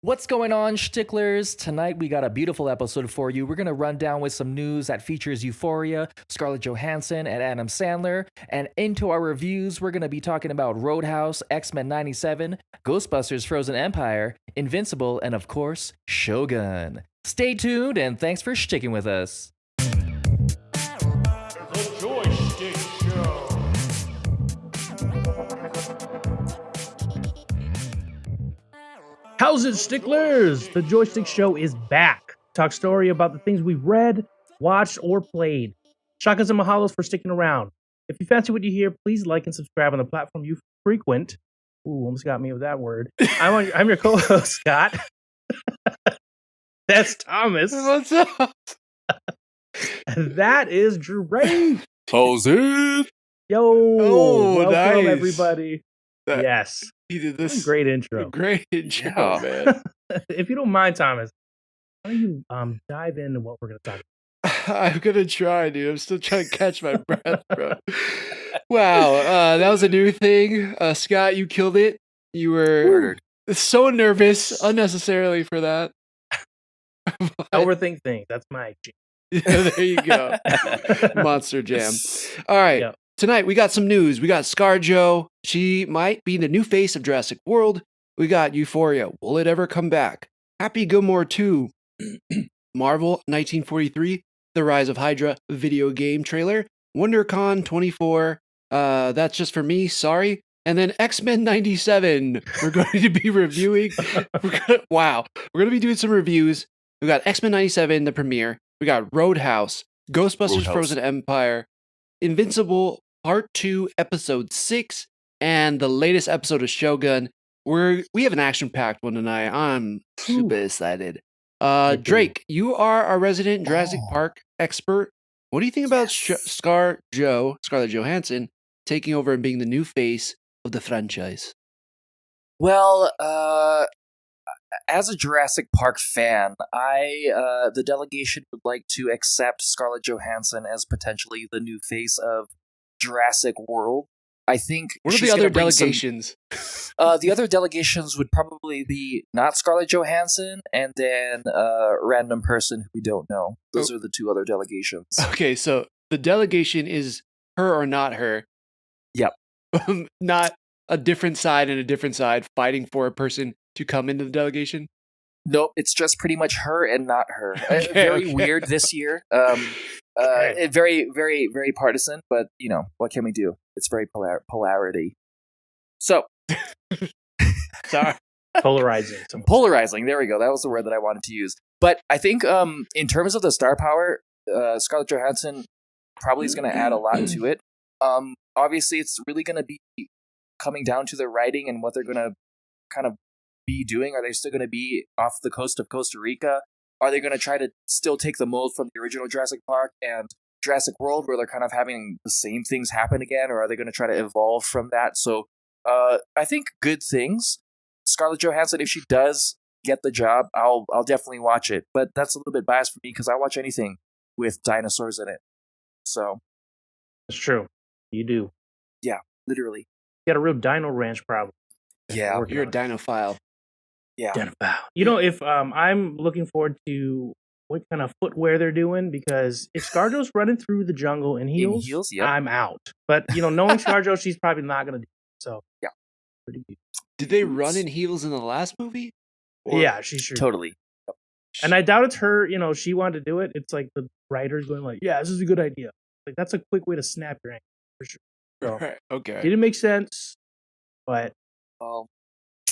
What's going on, Shticklers? Tonight we got a beautiful episode for you. We're going to run down with some news that features Euphoria, Scarlett Johansson, and Adam Sandler. And into our reviews, we're going to be talking about Roadhouse, X-Men 97, Ghostbusters Frozen Empire, Invincible, and of course, Shogun. Stay tuned, and thanks for sticking with us. The Joystick Show. How's it, Sticklers? The Joystick Show is back. Talk story about the things we've read, watched, or played. Shakas and mahalos for sticking around. If you fancy what you hear, please like and subscribe on the platform you frequent. Ooh, almost got me with that word. I'm your co-host, Scott. That's Thomas. What's up? And that is Dre. How's it? Yo, welcome nice. everybody. Yes. He did this Great intro. great intro, man. If you don't mind, Thomas, why don't you dive into what we're going to talk about? I'm gonna try, dude. I'm still trying to catch my breath, bro. Wow, that was a new thing. Scott, you killed it. You were so nervous unnecessarily for that. Overthink things. That's my There you go. Monster Jam. All right. Yep. Tonight we got some news. We got ScarJo. She might be the new face of Jurassic World. We got Euphoria. Will it ever come back? Happy Gilmore 2. Marvel 1943. The Rise of Hydra video game trailer. WonderCon 24. That's just for me. Sorry. And then X-Men 97. We're going to be reviewing. Wow. We're going to be doing some reviews. We got X-Men 97, the premiere. We got Roadhouse. Ghostbusters Frozen Empire. Invincible Part 2, Episode 6, and the latest episode of Shogun. We have an action-packed one tonight. I'm super excited. Drake, you are our resident Jurassic Park expert. What do you think about Scarlett Johansson taking over and being the new face of the franchise? Well, as a Jurassic Park fan, the delegation would like to accept Scarlett Johansson as potentially the new face of Jurassic World. I think. What are the other delegations? The other delegations would probably be not Scarlett Johansson and then a random person who we don't know. Those are the two other delegations. Okay, so the delegation is her or not her. Yep. Not a different side and a different side fighting for a person to come into the delegation? Nope, it's just pretty much her and not her. Okay. Weird this year. Very, very, very partisan, but, what can we do? It's very polarity. So. Sorry. Polarizing. Polarizing, there we go. That was the word that I wanted to use. But I think in terms of the star power, Scarlett Johansson probably is going to add a lot to it. Obviously, it's really going to be coming down to the writing and what they're going to kind of be doing. Are they still going to be off the coast of Costa Rica? Are they going to try to still take the mold from the original Jurassic Park and Jurassic World where they're kind of having the same things happen again? Or are they going to try to evolve from that? So I think good things. Scarlett Johansson, if she does get the job, I'll definitely watch it. But that's a little bit biased for me because I watch anything with dinosaurs in it. So. It's true. You do. Yeah, literally. You got a real dino ranch problem. Yeah. You're a dinophile. Yeah. If I'm looking forward to what kind of footwear they're doing, because if ScarJo's running through the jungle in heels, yep. I'm out. But knowing ScarJo, she's probably not going to do it. So yeah, pretty good. Did they run in heels in the last movie? Yeah, she sure totally. Yep. And I doubt it's her. She wanted to do it. It's like the writers going like, "Yeah, this is a good idea." Like that's a quick way to snap your ankle for sure. So, right. Okay. Didn't make sense, but.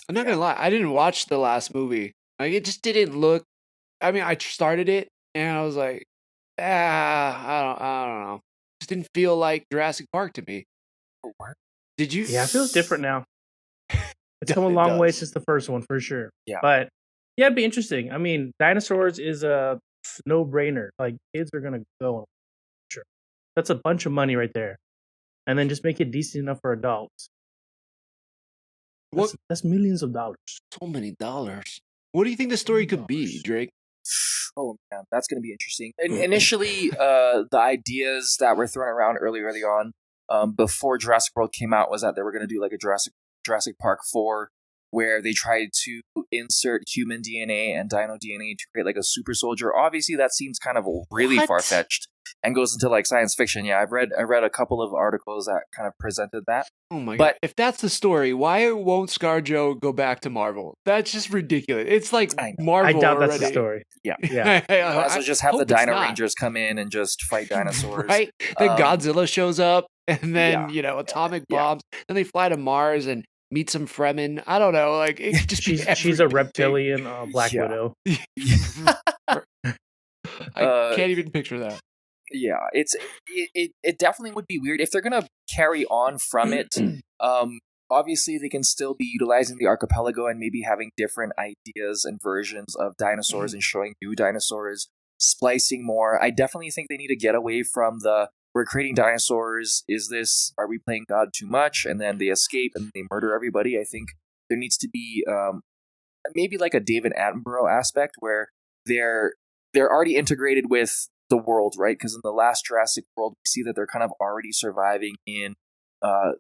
I'm not gonna lie, I didn't watch the last movie. Like it just didn't look. I mean, I started it and I was like, I don't know. Just didn't feel like Jurassic Park to me. Did you? Yeah, it feels different now. It's come a long way since the first one for sure. Yeah, but yeah, it'd be interesting. I mean, dinosaurs is a no-brainer. Like kids are gonna go. Sure, that's a bunch of money right there, and then just make it decent enough for adults. That's millions of dollars. So many dollars. What do you think the story could be, Drake? Oh man, that's going to be interesting. Initially, the ideas that were thrown around early on, before Jurassic World came out, was that they were going to do like a Jurassic Park 4 where they tried to insert human DNA and dino DNA to create like a super soldier. Obviously, that seems kind of really What? far-fetched and goes into like science fiction. Yeah, I read a couple of articles that kind of presented that. Oh my But- god! If that's the story, why won't ScarJo go back to Marvel? That's just ridiculous. It's like I know. Marvel I doubt already. that's the story. Yeah. Yeah. Might as well just have the hope it's Dino not. Rangers come in and just fight dinosaurs. Right? Then Um, Godzilla shows up, and then yeah. atomic Yeah. bombs. Then they fly to Mars and meet some Fremen. I don't know. Like it could just be She's a everything. reptilian Black Yeah. Widow. I can't even picture that. Yeah, it definitely would be weird if they're gonna carry on from it. Obviously, they can still be utilizing the archipelago and maybe having different ideas and versions of dinosaurs and showing new dinosaurs, splicing more. I definitely think they need to get away from the we're creating dinosaurs. Are we playing God too much? And then they escape and they murder everybody. I think there needs to be maybe like a David Attenborough aspect where they're already integrated with the world, right? Because in the last Jurassic World, we see that they're kind of already surviving in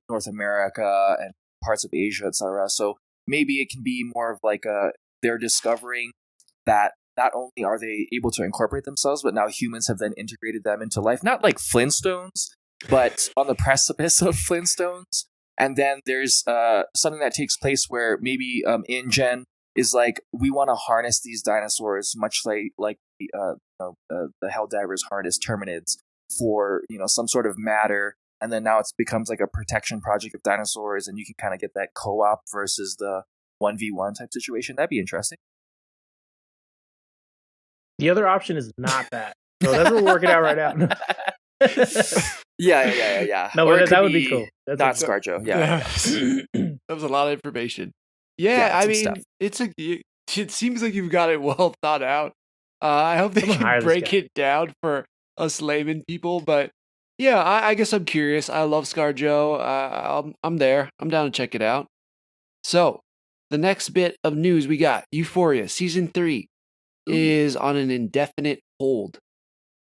North America and parts of Asia, etc. So maybe it can be more of like they're discovering that not only are they able to incorporate themselves, but now humans have then integrated them into life. Not like Flintstones, but on the precipice of Flintstones. And then there's something that takes place where maybe InGen is like, we want to harness these dinosaurs, much like the Helldivers harness Terminids for some sort of matter, and then now it becomes like a protection project of dinosaurs, and you can kind of get that co-op versus the 1v1 type situation. That'd be interesting. The other option is not that. So that's what we're working out right now. Yeah. No, Or it that could would be cool. That's Not a- ScarJo. Yeah. That was a lot of information. Yeah, Yeah, I some mean, stuff. it seems like you've got it well thought out. I hope they I'm gonna hire can this break guy. it down for us layman people, but yeah, I guess I'm curious. I love ScarJo. I'm there. I'm down to check it out. So, the next bit of news we got: Euphoria season 3 is on an indefinite hold.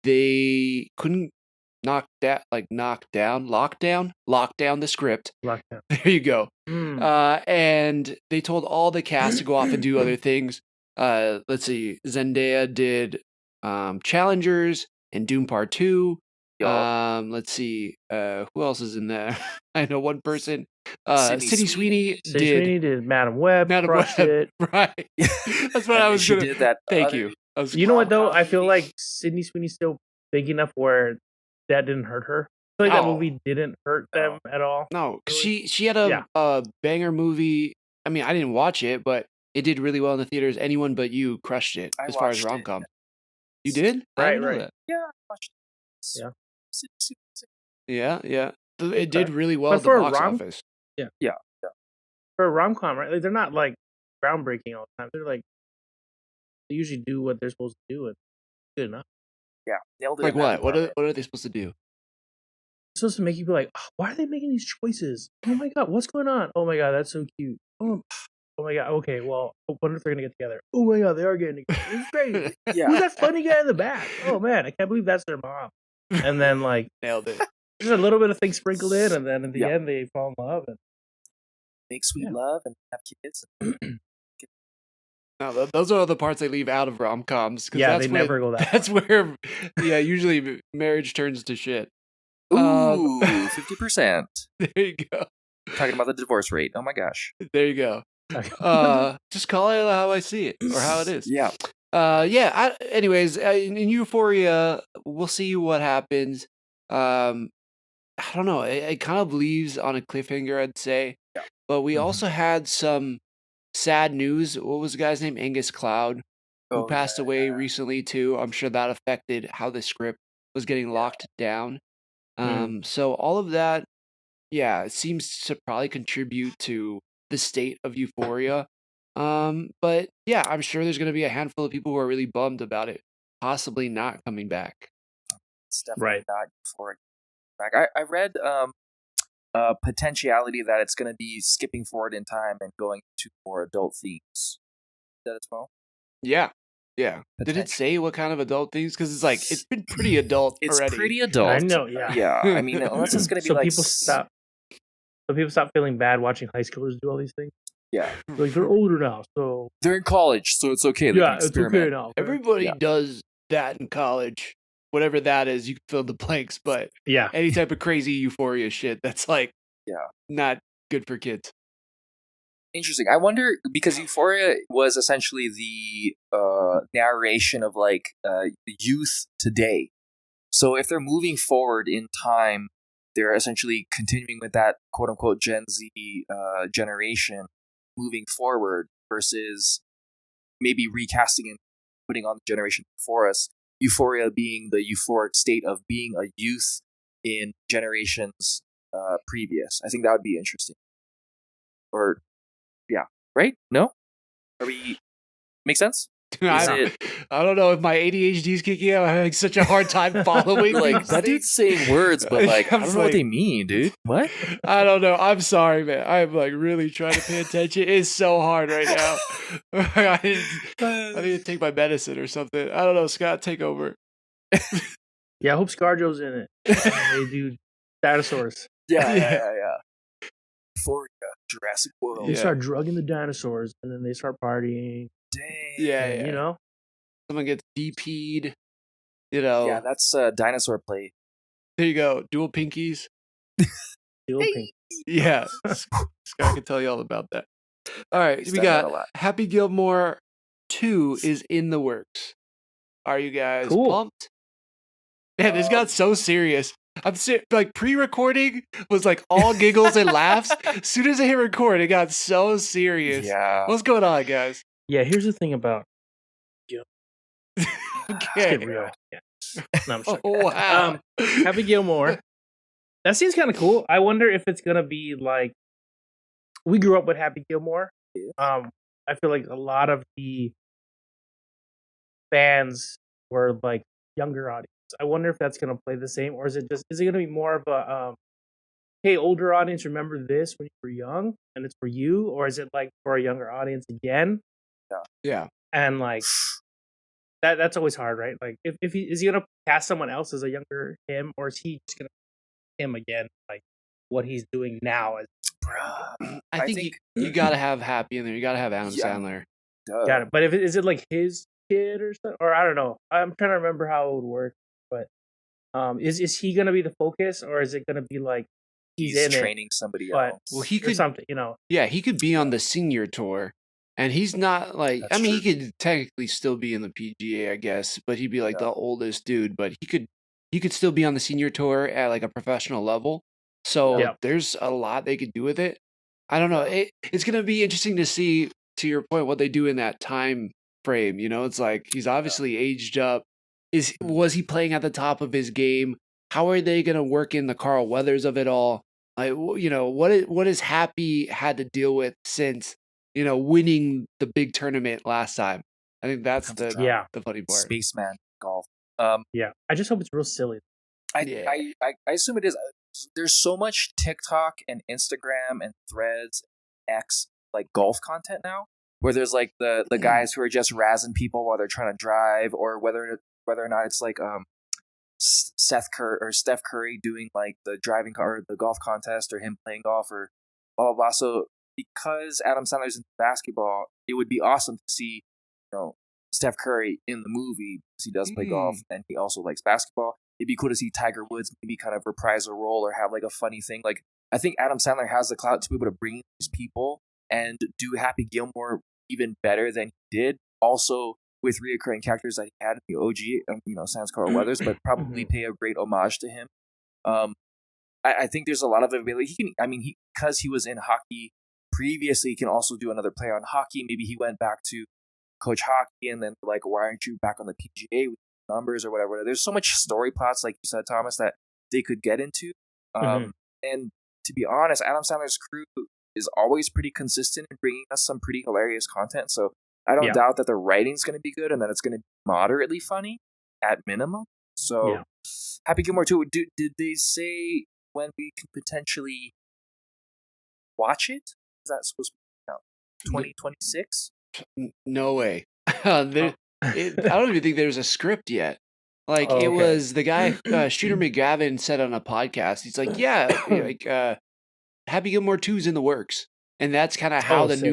They couldn't lock down the script. Lockdown. There you go. Mm. And they told all the cast to go off and do other things. Let's see. Zendaya did Challengers and Doom Part 2. Yup. Let's see. Who else is in there? I know one person. Sydney Sydney Sweeney Sydney did Sweeney did Madam Web. Madam crushed Web. it. Right. That's what I was she gonna. did that. Thank other- you. I was- You know what though? rom-com I feel movie. like Sydney Sweeney's still big enough where that didn't hurt her. I feel like that Oh. movie didn't hurt them at all. No, 'cause Really? she had a banger movie. I mean, I didn't watch it, but it did really well in the theaters. Anyone But You crushed it I as far as watched it. rom com. You did? I Right, didn't know right. that. Yeah, I watched it. Yeah. Yeah. It did really well But at the for a box rom- office. For a rom com, right? Like they're not like groundbreaking all the time. They're like they usually do what they're supposed to do and good enough. Yeah, nailed it. Like in that what? department. What are they supposed to do? It's supposed to make you be like, oh, why are they making these choices? Oh my god, what's going on? Oh my god, that's so cute. Oh my god, okay, well, I wonder if they're gonna get together. Oh my god, they are getting together. It's great. Who's Yeah, that funny guy in the back? Oh man, I can't believe that's their mom. And then like Nailed it. there's a little bit of things sprinkled in, and then in the Yeah. end they fall in love. And make sweet Yeah. love and have kids. No, those are the parts they leave out of rom coms. yeah, they never go that. That's where, usually marriage turns to shit. Ooh, 50%. There you go. Talking about the divorce rate. Oh my gosh. There you go. Just call it how I see it or how it is. Yeah. Anyways, in Euphoria, we'll see what happens. I don't know. It kind of leaves on a cliffhanger, I'd say. Yeah. But we Mhm. also had some sad news. What was the guy's name? Angus Cloud, who Oh, passed yeah, away yeah. recently too. I'm sure that affected how the script was getting locked down. So all of that, it seems to probably contribute to the state of Euphoria. But yeah, I'm sure there's going to be a handful of people who are really bummed about it possibly not coming back. It's definitely Right. not euphoric. Back. I read potentiality that it's going to be skipping forward in time and going to more adult themes. That as well. Yeah. Did it Potential. say what kind of adult things? Because it's like it's been pretty adult It's already. pretty adult. I know, yeah. Yeah. I mean, unless it's going to be So like people stop. So people stop feeling bad watching high schoolers do all these things. Yeah. Like they're older now, so They're in college, so it's okay. They can it's okay experiment. now. Everybody Yeah. does that in college. Whatever that is, you can fill the blanks, but Yeah. any type of crazy euphoria shit, that's like not good for kids. Interesting. I wonder, because Euphoria was essentially the narration of like youth today. So if they're moving forward in time, they're essentially continuing with that quote unquote Gen Z generation moving forward versus maybe recasting and putting on the generation before us. Euphoria being the euphoric state of being a youth in generations previous. I think that would be interesting. Or, yeah, right? No? Are we... Make sense? I don't know if my ADHD is kicking out. I'm having such a hard time following. Like, that dude's saying words, but like, I don't know what they mean, dude. What? I don't know. I'm sorry, man. I'm like really trying to pay attention. It's so hard right now. I need to take my medicine or something. I don't know. Scott, take over. Yeah, I hope ScarJo's in it. And they do dinosaurs. Yeah. Euphoria, Jurassic World. They start drugging the dinosaurs, and then they start partying. Dang. Yeah. You know? Someone gets DP'd. You know. Yeah, that's dinosaur play. There you go. Dual pinkies. Dual pink. Yeah. Scott can tell you all about that. All right. He's We done that a got lot. Happy Gilmore 2 is in the works. Are you guys pumped? Man, this got so serious. I'm like pre-recording was like all giggles and laughs. As soon as I hit record, it got so serious. Yeah. What's going on, guys? Yeah, here's the thing about Okay. Let's get real. Yeah. No, I'm sorry. Oh, wow. Happy Gilmore. That seems kind of cool. I wonder if it's gonna be like we grew up with Happy Gilmore. I feel like a lot of the fans were like younger audience. I wonder if that's gonna play the same, or is it gonna be more of a hey, older audience, remember this when you were young and it's for you, or is it like for a younger audience again? Yeah. And like that's always hard, right? Like if he is he gonna cast someone else as a younger him, or is he just gonna him again, like what he's doing now as I think you gotta have Happy in there. You gotta have Adam Sandler. Got it. But is it like his kid or something? Or I don't know. I'm trying to remember how it would work. But is he gonna be the focus, or is it gonna be like he's in training somebody else? Well, he could something, you know. Yeah, he could be on the senior tour. And he's not like That's he true. could technically still be in the PGA, I guess, but he'd be like the oldest dude, but he could still be on the senior tour at like a professional level. So there's a lot they could do with it. I don't know. It's gonna be interesting to see, to your point, what they do in that time frame. You know, it's like he's obviously aged up. Was he playing at the top of his game? How are they gonna work in the Carl Weathers of it all? Like, you know, what has Happy had to deal with since, you know, winning the big tournament last time? I think that's the funny part. Spaceman golf. Yeah, I just hope it's real silly. I assume it is. There's so much TikTok and Instagram and Threads, X, like golf content now, where there's like the guys who are just razzing people while they're trying to drive, or whether or not it's like Steph Curry doing like the driving or the golf contest, or him playing golf, or blah blah blah. So because Adam Sandler's into basketball, it would be awesome to see, you know, Steph Curry in the movie, because he does play golf and he also likes basketball. It'd be cool to see Tiger Woods maybe kind of reprise a role or have like a funny thing. Like, I think Adam Sandler has the clout to be able to bring these people and do Happy Gilmore even better than he did. Also with reoccurring characters that he had in the OG, you know, sans Carl Weathers, but probably pay a great homage to him. I think there's a lot of ability. Because he was in hockey previously, he can also do another play on hockey. Maybe he went back to coach hockey, and then like, why aren't you back on the PGA with numbers or whatever? There's so much story plots, like you said, Thomas, that they could get into. And to be honest, Adam Sandler's crew is always pretty consistent in bringing us some pretty hilarious content. So I don't doubt that the writing's going to be good and that it's going to be moderately funny at minimum. So Happy Gilmore 2, did they say when we can potentially watch it? Is that supposed to be 2026? No way. I don't even think there's a script yet. Like, it was the guy, Shooter McGavin, said on a podcast, he's like, Happy Gilmore 2's in the works. and that's kind of how the sick.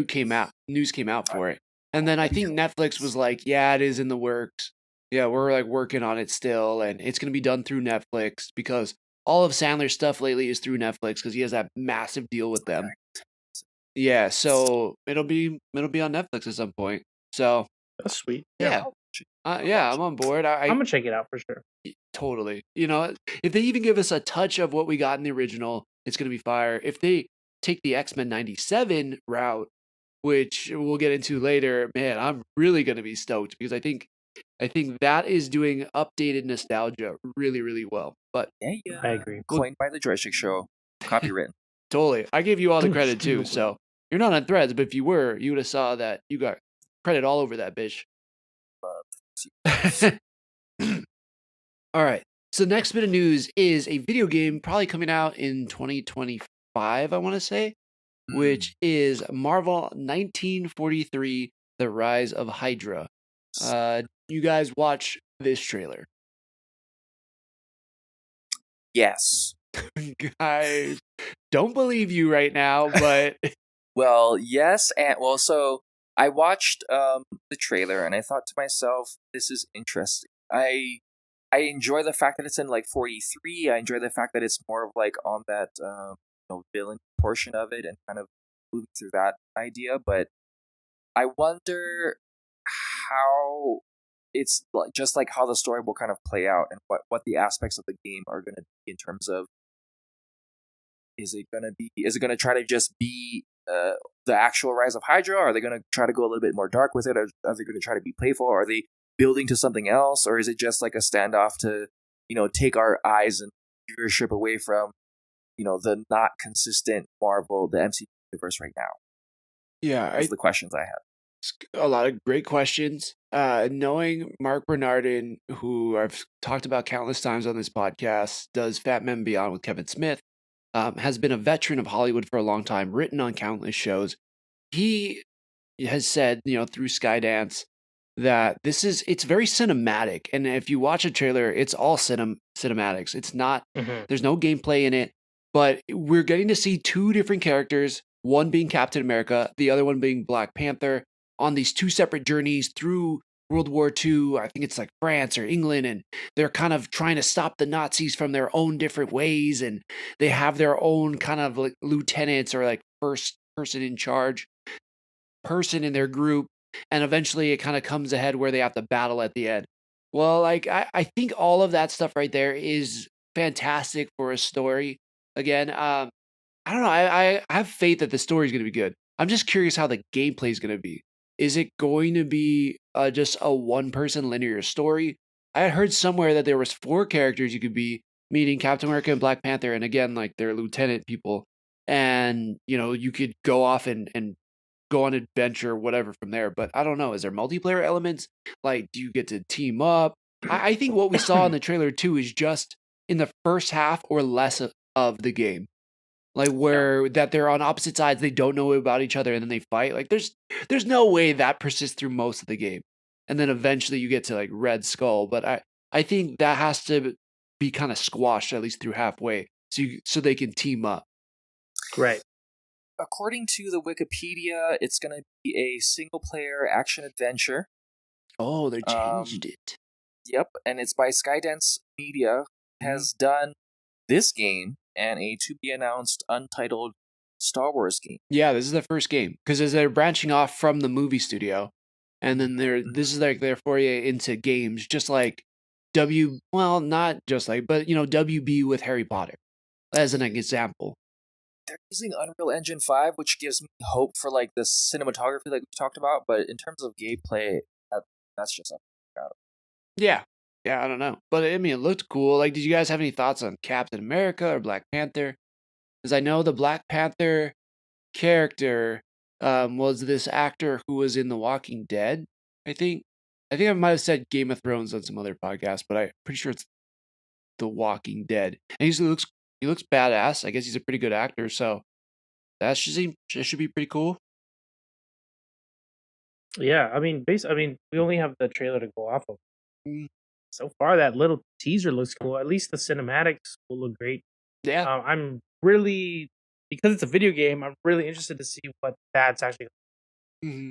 news came out for it. And then I think Netflix was like, yeah, it is in the works. Yeah, we're like working on it still, and it's gonna be done through Netflix because all of Sandler's stuff lately is through Netflix because he has that massive deal with them. Yeah, so it'll be on Netflix at some point. So That's sweet. yeah, I'm on board. I'm gonna check it out for sure. Totally. You know, if they even give us a touch of what we got in the original, it's gonna be fire. If they take the X-Men '97 route, which we'll get into later, man, I'm really gonna be stoked because I think that is doing updated nostalgia really, really well. But Yeah. I agree. Coined by the Jurassic Show, copywritten. Totally, I gave you all the credit too. So you're not on Threads, but if you were, you would have saw that you got credit all over that bitch. All right. So next bit of news is a video game probably coming out in 2025, I want to say, which is Marvel 1943: The Rise of Hydra. You guys watch this trailer? Yes. Guys, don't believe you right now, but Well, yes, and well, so I watched the trailer and I thought to myself, this is interesting. I enjoy the fact that it's in like 43. I enjoy the fact that it's more of like on that villain portion of it and kind of moving through that idea. But I wonder how it's like just like how the story will kind of play out and what the aspects of the game are going to be in terms of is it going to try to just be the actual rise of Hydra? Are they going to try to go a little bit more dark with it? Are they going to try to be playful? Are they building to something else, or is it just like a standoff to take our eyes and viewership away from the not consistent Marvel, the MCU universe right now? Yeah, those are the questions I have. A lot of great questions. Knowing Mark Bernardin, who I've talked about countless times on this podcast, does Fat Men Beyond with Kevin Smith, has been a veteran of Hollywood for a long time, written on countless shows. He has said, through Skydance, that it's very cinematic. And if you watch a trailer, it's all cinematics. It's not, there's no gameplay in it, but we're getting to see two different characters, one being Captain America, the other one being Black Panther, on these two separate journeys through World War II. I think it's like France or England, and they're kind of trying to stop the Nazis from their own different ways, and they have their own kind of like lieutenants or like first person in charge person in their group, and eventually it kind of comes ahead where they have to battle at the end. Well, like I think all of that stuff right there is fantastic for a story. Again, I don't know. I have faith that the story is going to be good. I'm just curious how the gameplay is going to be. Is it going to be just a one-person linear story? I had heard somewhere that there was 4 characters you could be, meaning Captain America and Black Panther, and again, like they're lieutenant people, and you could go off and go on adventure, whatever from there. But I don't know. Is there multiplayer elements? Like, do you get to team up? I think what we saw in the trailer too is just in the first half or less of the game. Like where that they're on opposite sides, they don't know about each other, and then they fight. Like there's no way that persists through most of the game, and then eventually you get to like Red Skull. But I think that has to be kind of squashed at least through halfway, so they can team up. Right. According to the Wikipedia, it's going to be a single player action adventure. Oh, they changed it. Yep, and it's by Skydance Media. Has done this game and a to-be-announced untitled Star Wars game. Yeah, this is the first game, because as they're branching off from the movie studio, and then this is like their foray into games, just like not just like, but WB with Harry Potter, as an example. They're using Unreal Engine 5, which gives me hope for like the cinematography like we talked about, but in terms of gameplay, that's just something. Yeah, I don't know. But I mean, it looked cool. Like, did you guys have any thoughts on Captain America or Black Panther? Because I know the Black Panther character was this actor who was in The Walking Dead, I think. I might have said Game of Thrones on some other podcast, but I'm pretty sure it's The Walking Dead. And he looks badass. I guess he's a pretty good actor, so that should be pretty cool. Yeah, I mean, we only have the trailer to go off of. So far, that little teaser looks cool. At least the cinematics will look great. Yeah, I'm really because it's a video game, I'm really interested to see what that's actually. Mhm.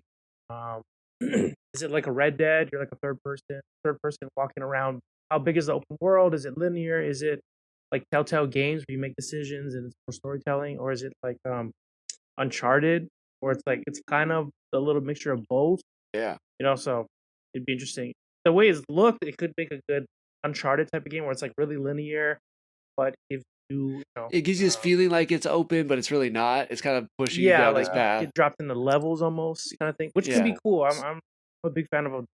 Is it like a Red Dead? You're like a third person walking around. How big is the open world? Is it linear? Is it like Telltale games where you make decisions and it's for storytelling, or is it like Uncharted, where it's like it's kind of a little mixture of both? Yeah. So it'd be interesting. The way it's looked, it could make a good Uncharted type of game where it's like really linear, but if It gives you this feeling like it's open, but it's really not. It's kind of pushing you yeah, down like this path. get dropped into levels almost kind of thing, which could be Yeah. cool. I'm a big fan of a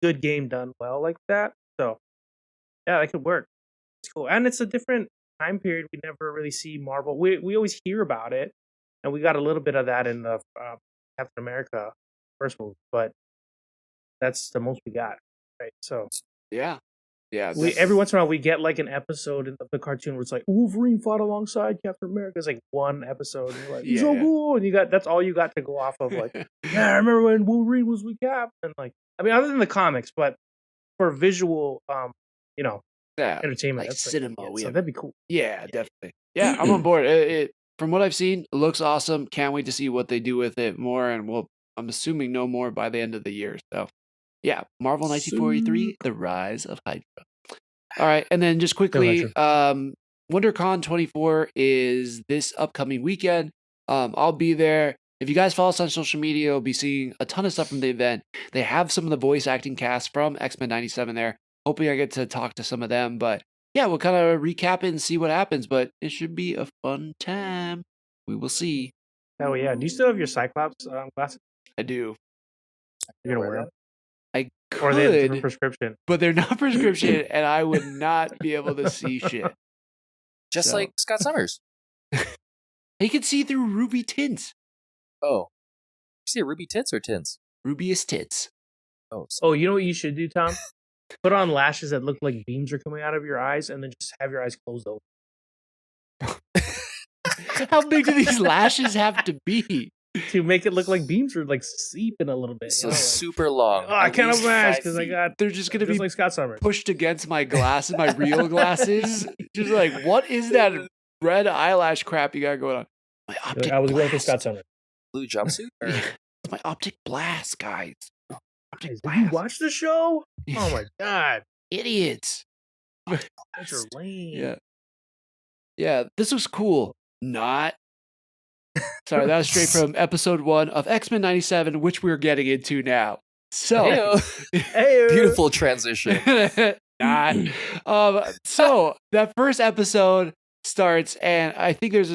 good game done well like that. So yeah, that could work. It's cool, and it's a different time period. We never really see Marvel. We always hear about it, and we got a little bit of that in the Captain America first movie, but that's the most we got, right? So Yeah. Yeah. we every once in a while we get like an episode of the cartoon where it's like Wolverine fought alongside Captain America. It's like one episode, and you're like, so cool, and that's all you got to go off of. Like, yeah, I remember when Wolverine was with Cap, and like, I mean, other than the comics, but for visual, entertainment, like that's cinema. Like, We so have, that'd be cool. yeah, definitely. Yeah, I'm on board. From what I've seen, it looks awesome. Can't wait to see what they do with it more, and I'm assuming no more by the end of the year. So, yeah, Marvel 1943: The Rise of Hydra. All right, and then just quickly, WonderCon 24 is this upcoming weekend. I'll be there. If you guys follow us on social media, you'll be seeing a ton of stuff from the event. They have some of the voice acting cast from X-Men 97 there. Hoping I get to talk to some of them, but yeah, we'll kind of recap it and see what happens, but it should be a fun time. We will see. Oh yeah, do you still have your Cyclops glasses? I do. You're gonna wear them? I Or are they a different could, prescription? but they're not prescription, and I would not be able to see shit. Just like Scott Summers. He can see through ruby tints. Oh. You see ruby tits or tints? Rubious tits. Oh, you know what you should do, Tom? Put on lashes that look like beams are coming out of your eyes, and then just have your eyes closed open. How big do these lashes have to be? To make it look like beams are like seeping a little bit. So super long. Oh, I can't imagine because they're just gonna be like Scott Summers pushed against my glasses, my real glasses. Just like, what is that red eyelash crap you got going on? My optic I was blast. going for Scott Summers. Blue jumpsuit? It's my optic blast, guys. Did you watch the show? Oh my god, idiots! You're lame. Yeah. This was cool. Not. Sorry, that was straight from episode 1 of X-Men 97, which we're getting into now. So, beautiful transition. So that first episode starts, and I think it's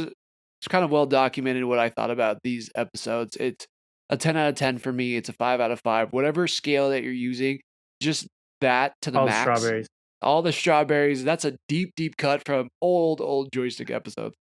kind of well documented what I thought about these episodes. It's a 10 out of 10 for me. It's a 5 out of 5. Whatever scale that you're using, just that to the max. All the strawberries. That's a deep, deep cut from old joystick episodes.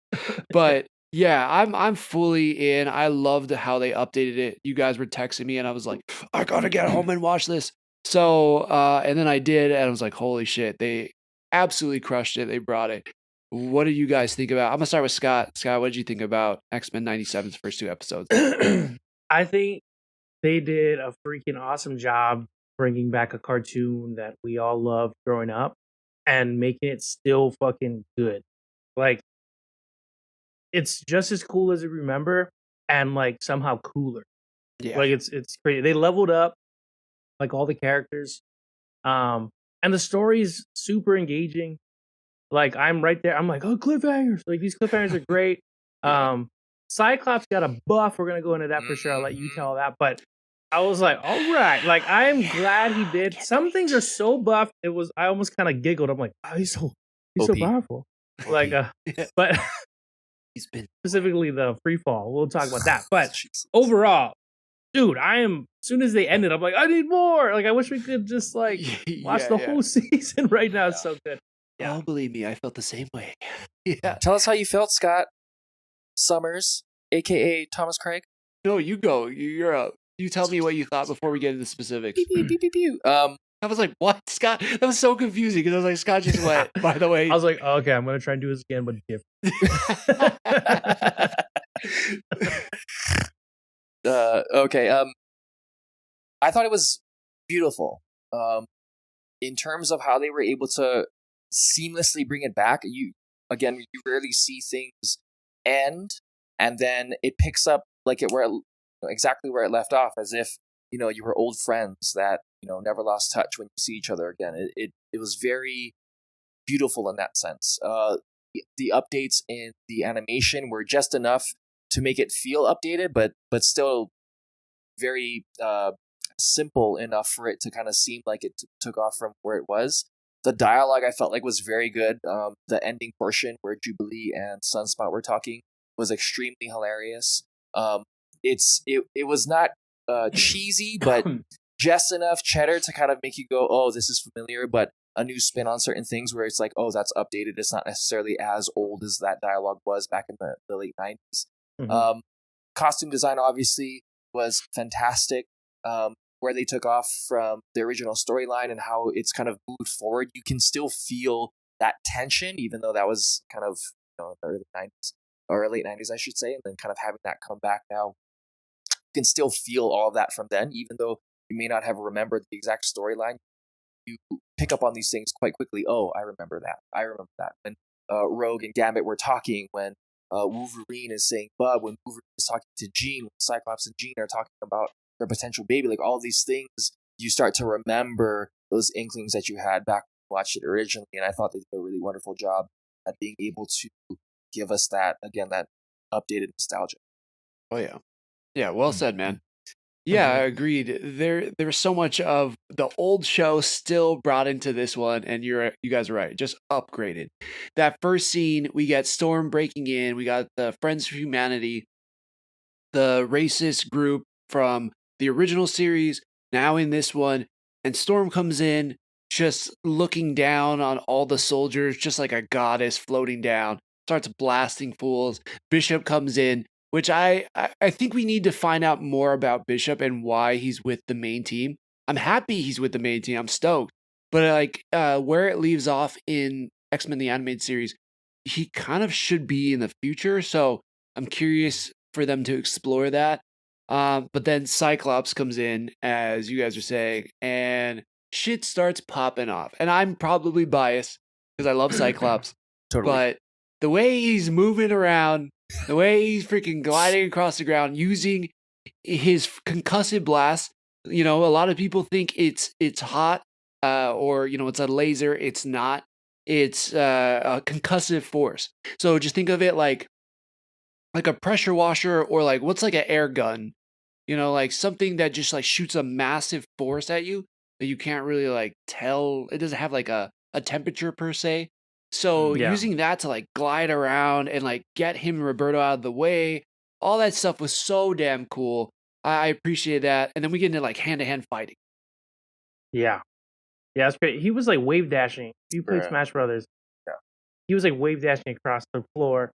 But yeah, I'm fully in. I loved how they updated it. You guys were texting me, and I was like, I gotta get home and watch this. So, and then I did, and I was like, holy shit, they absolutely crushed it. They brought it. What do you guys think about? I'm gonna start with Scott. Scott, what did you think about X-Men 97's first 2 episodes? I think they did a freaking awesome job bringing back a cartoon that we all loved growing up and making it still fucking good. Like, it's just as cool as I remember, and like somehow cooler. Yeah, like it's crazy. They leveled up like all the characters, and the story's super engaging. Like, I'm right there. I'm like, oh, cliffhangers! Like, these cliffhangers are great. Cyclops got a buff. We're gonna go into that for sure. I'll let you tell that. But I was like, all right. Like, I'm glad he did. Some things are so buff. I almost kind of giggled. I'm like, oh, he's so powerful. OP. Like, but he's been specifically the free fall. We'll talk about that. But overall, dude, as soon as they ended, I'm like, I need more. Like, I wish we could just like watch the whole season right now. It's so good. Yeah. Oh, believe me, I felt the same way. Yeah. Tell us how you felt, Scott Summers, aka Thomas Craig. No, you go. You're up. You tell me what you thought before we get into specifics. Pew, pew, pew, pew. I was like, what, Scott? That was so confusing because I was like, Scott just went, by the way. I was like, oh, okay, I'm going to try and do this again, but different. Okay. I thought it was beautiful. In terms of how they were able to seamlessly bring it back, you rarely see things end and then it picks up like exactly where it left off, as if you were old friends that never lost touch when you see each other again. It was very beautiful in that sense. The updates in the animation were just enough to make it feel updated, but still very simple enough for it to kind of seem like it took off from where it was. The dialogue I felt like was very good. The ending portion where Jubilee and Sunspot were talking was extremely hilarious. It was not cheesy, but just enough cheddar to kind of make you go, oh, this is familiar, but a new spin on certain things where it's like, oh, that's updated. It's not necessarily as old as that dialogue was back in the late 90s. Mm-hmm. Costume design obviously was fantastic. Where they took off from the original storyline and how it's kind of moved forward, you can still feel that tension, even though that was kind of in the early 90s or late 90s, I should say, and then kind of having that come back now. You can still feel all of that from then, even though you may not have remembered the exact storyline. You pick up on these things quite quickly. Oh, I remember that. I remember that. When Rogue and Gambit were talking, when Wolverine is saying Bub, when Wolverine is talking to Jean, when Cyclops and Jean are talking about their potential baby, like all these things, you start to remember those inklings that you had back when you watched it originally. And I thought they did a really wonderful job at being able to give us that, again, that updated nostalgia. Oh, yeah. Yeah, well said, man. Yeah, I agreed. There's so much of the old show still brought into this one, and you guys are right, just upgraded. That first scene, we get Storm breaking in, we got the Friends for Humanity, the racist group from the original series, now in this one, and Storm comes in, just looking down on all the soldiers, just like a goddess floating down, starts blasting fools. Bishop comes in, which I think we need to find out more about Bishop and why he's with the main team. I'm happy he's with the main team. I'm stoked. But where it leaves off in X-Men the Animated Series, he kind of should be in the future. So I'm curious for them to explore that. But then Cyclops comes in, as you guys are saying, and shit starts popping off. And I'm probably biased because I love Cyclops. Totally. But the way he's moving around, the way he's freaking gliding across the ground using his concussive blast, a lot of people think it's hot or it's a laser. It's not. It's a concussive force. So just think of it like a pressure washer, or like what's like an air gun, like something that just like shoots a massive force at you that you can't really like tell. It doesn't have like a temperature per se. So using that to like glide around and like get him and Roberto out of the way, all that stuff was so damn cool. I appreciate that. And then we get into like hand-to-hand fighting. Yeah, that's great. He was like wave dashing. If you played Smash Brothers, he was like wave dashing across the floor,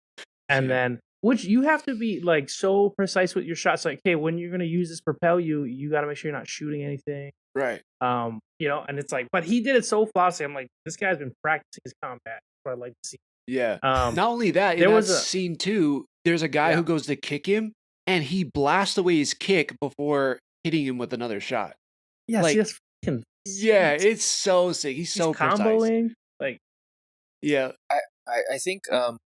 and then which you have to be like so precise with your shots. Like, okay, when you're gonna use this propel, you got to make sure you're not shooting anything. Right. And it's like, but he did it so flawlessly. I'm like, this guy's been practicing his combat. That's what I'd like to see. Yeah. Not only that, in that scene too, there's a guy who goes to kick him, and he blasts away his kick before hitting him with another shot. Yeah, like, yeah, it's so sick. He's so comboing. Like, yeah, I think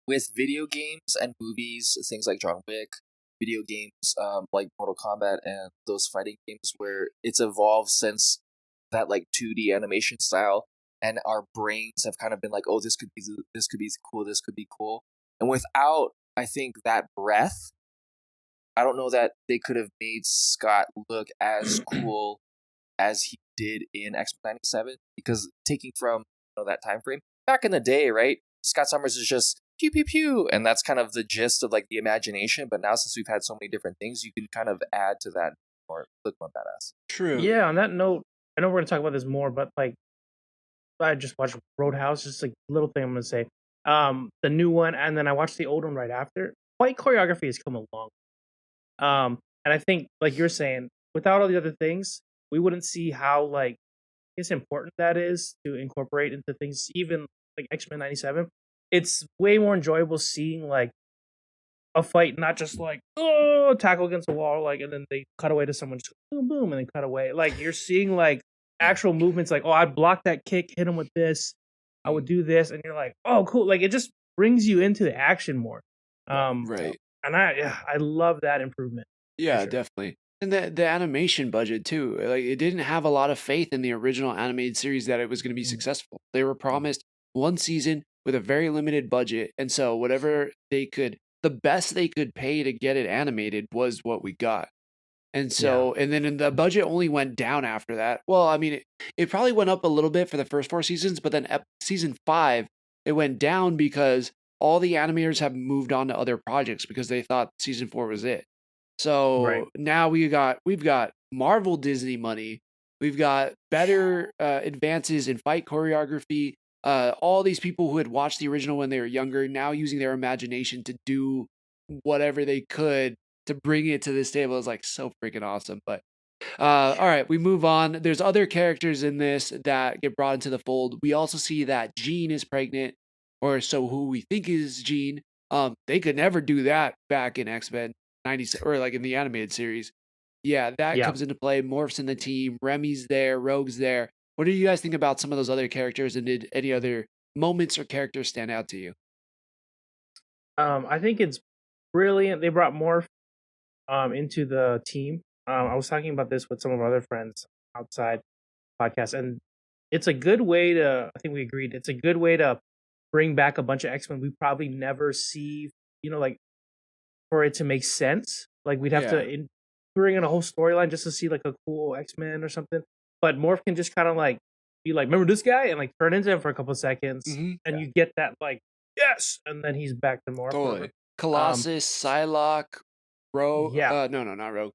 with video games and movies, things like John Wick, video games like Mortal Kombat and those fighting games where it's evolved since that like 2D animation style, and our brains have kind of been like, oh, this could be cool, this could be cool. And without, I think, that breath, I don't know that they could have made Scott look as cool as he did in X-Men 97, because taking from that time frame, back in the day, right, Scott Summers is just pew pew pew, and that's kind of the gist of like the imagination. But now, since we've had so many different things, you can kind of add to that or look more badass. True. Yeah, on that note, I know we're gonna talk about this more, but like I just watched Roadhouse, just like little thing I'm gonna say. The new one, and then I watched the old one right after. Fight choreography has come along. And I think, like you're saying, without all the other things, we wouldn't see how like it's important that is to incorporate into things, even like X-Men 97. It's way more enjoyable seeing like a fight, not just like tackle against the wall, like, and then they cut away to someone, just boom boom, and then cut away. Like you're seeing like actual movements, like, oh, I'd block that kick, hit him with this, I would do this, and you're like, oh, cool. Like it just brings you into the action more. Right. And I love that improvement. Yeah, sure. definitely. And the animation budget too. Like it didn't have a lot of faith in the original animated series that it was going to be successful. They were promised one season with a very limited budget, and so whatever they could, the best they could pay to get it animated was what we got. And so, and then the budget only went down after that. Well, I mean, it probably went up a little bit for the first 4 seasons, but then season 5, it went down because all the animators have moved on to other projects because they thought season 4 was it. So Right. now we've got Marvel Disney money. We've got better advances in fight choreography. All these people who had watched the original when they were younger now using their imagination to do whatever they could to bring it to this table is like so freaking awesome. But all right, we move on. There's other characters in this that get brought into the fold. We also see that Jean is pregnant, or so who we think is Jean. They could never do that back in X-Men 90 or like in the animated series. Yeah, that comes into play. Morphs in the team. Remy's there. Rogue's there. What do you guys think about some of those other characters? And did any other moments or characters stand out to you? I think it's brilliant. They brought Morph into the team. I was talking about this with some of our other friends outside podcast, and it's a good way to. I think we agreed. It's a good way to bring back a bunch of X-Men we probably never see. Like for it to make sense. Like we'd have to bring in a whole storyline just to see like a cool X-Men or something. But Morph can just kind of like be like, remember this guy, and like turn into him for a couple of seconds, and you get that like yes, and then he's back to Morph. Totally. Colossus, Psylocke, Rogue. No, not Rogue.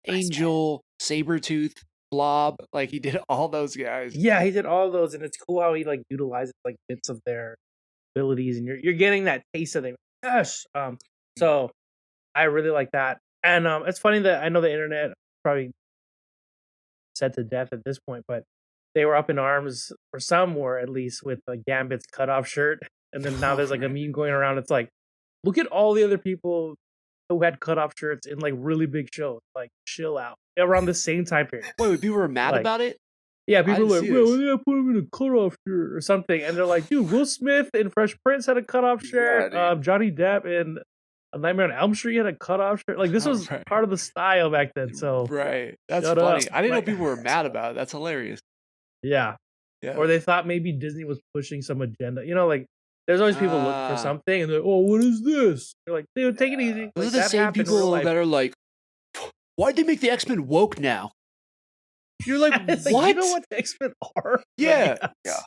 Angel, Sabretooth, Blob. Like he did all those guys. Yeah, he did all those, and it's cool how he like utilizes like bits of their abilities, and you're getting that taste of them. Yes. So I really like that, and it's funny that I know the internet probably set to death at this point, but they were up in arms, or some were at least, with Gambit's cutoff shirt, and then now there's like a meme going around. It's like, look at all the other people who had cutoff shirts in like really big shows. Like, chill out. Around the same time period. Wait, people were mad about it? Yeah, people were like, well, they put him in a cutoff shirt or something, and they're like, dude, Will Smith in Fresh Prince had a cutoff shirt. Johnny Depp in A Nightmare on Elm Street had a cutoff shirt. Like this was part of the style back then. So that's funny. I didn't know people were mad about it. That's hilarious. Yeah. Or they thought maybe Disney was pushing some agenda. Like there's always people looking for something, and they're like, oh, what is this? You're like, dude, take it easy. Those are the same people that are like, why'd they make the X-Men woke now? You're like, what? You know what the X-Men are? Yeah.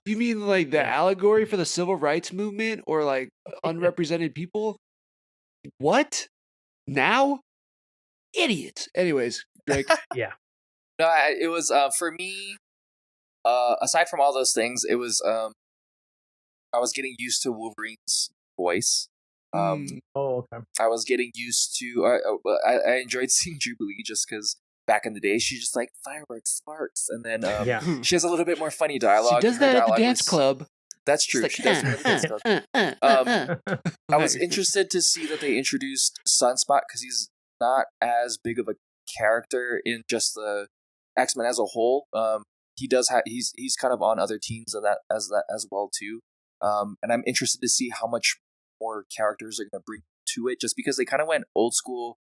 You mean like the allegory for the civil rights movement or like unrepresented people? What? Now? Idiots. Anyways, Drake. Yeah. No, it was for me. Aside from all those things, it was I was getting used to Wolverine's voice. Okay. I was getting used to. I enjoyed seeing Jubilee just because back in the day she's just like fireworks, sparks, and then she has a little bit more funny dialogue. She does that at the dance club. That's true. Like, she does that at the dance club. I was interested to see that they introduced Sunspot because he's not as big of a character in just the X-Men as a whole. He does have he's kind of on other teams of that as well too. And I'm interested to see how much more characters are going to bring to it, just because they kind of went old school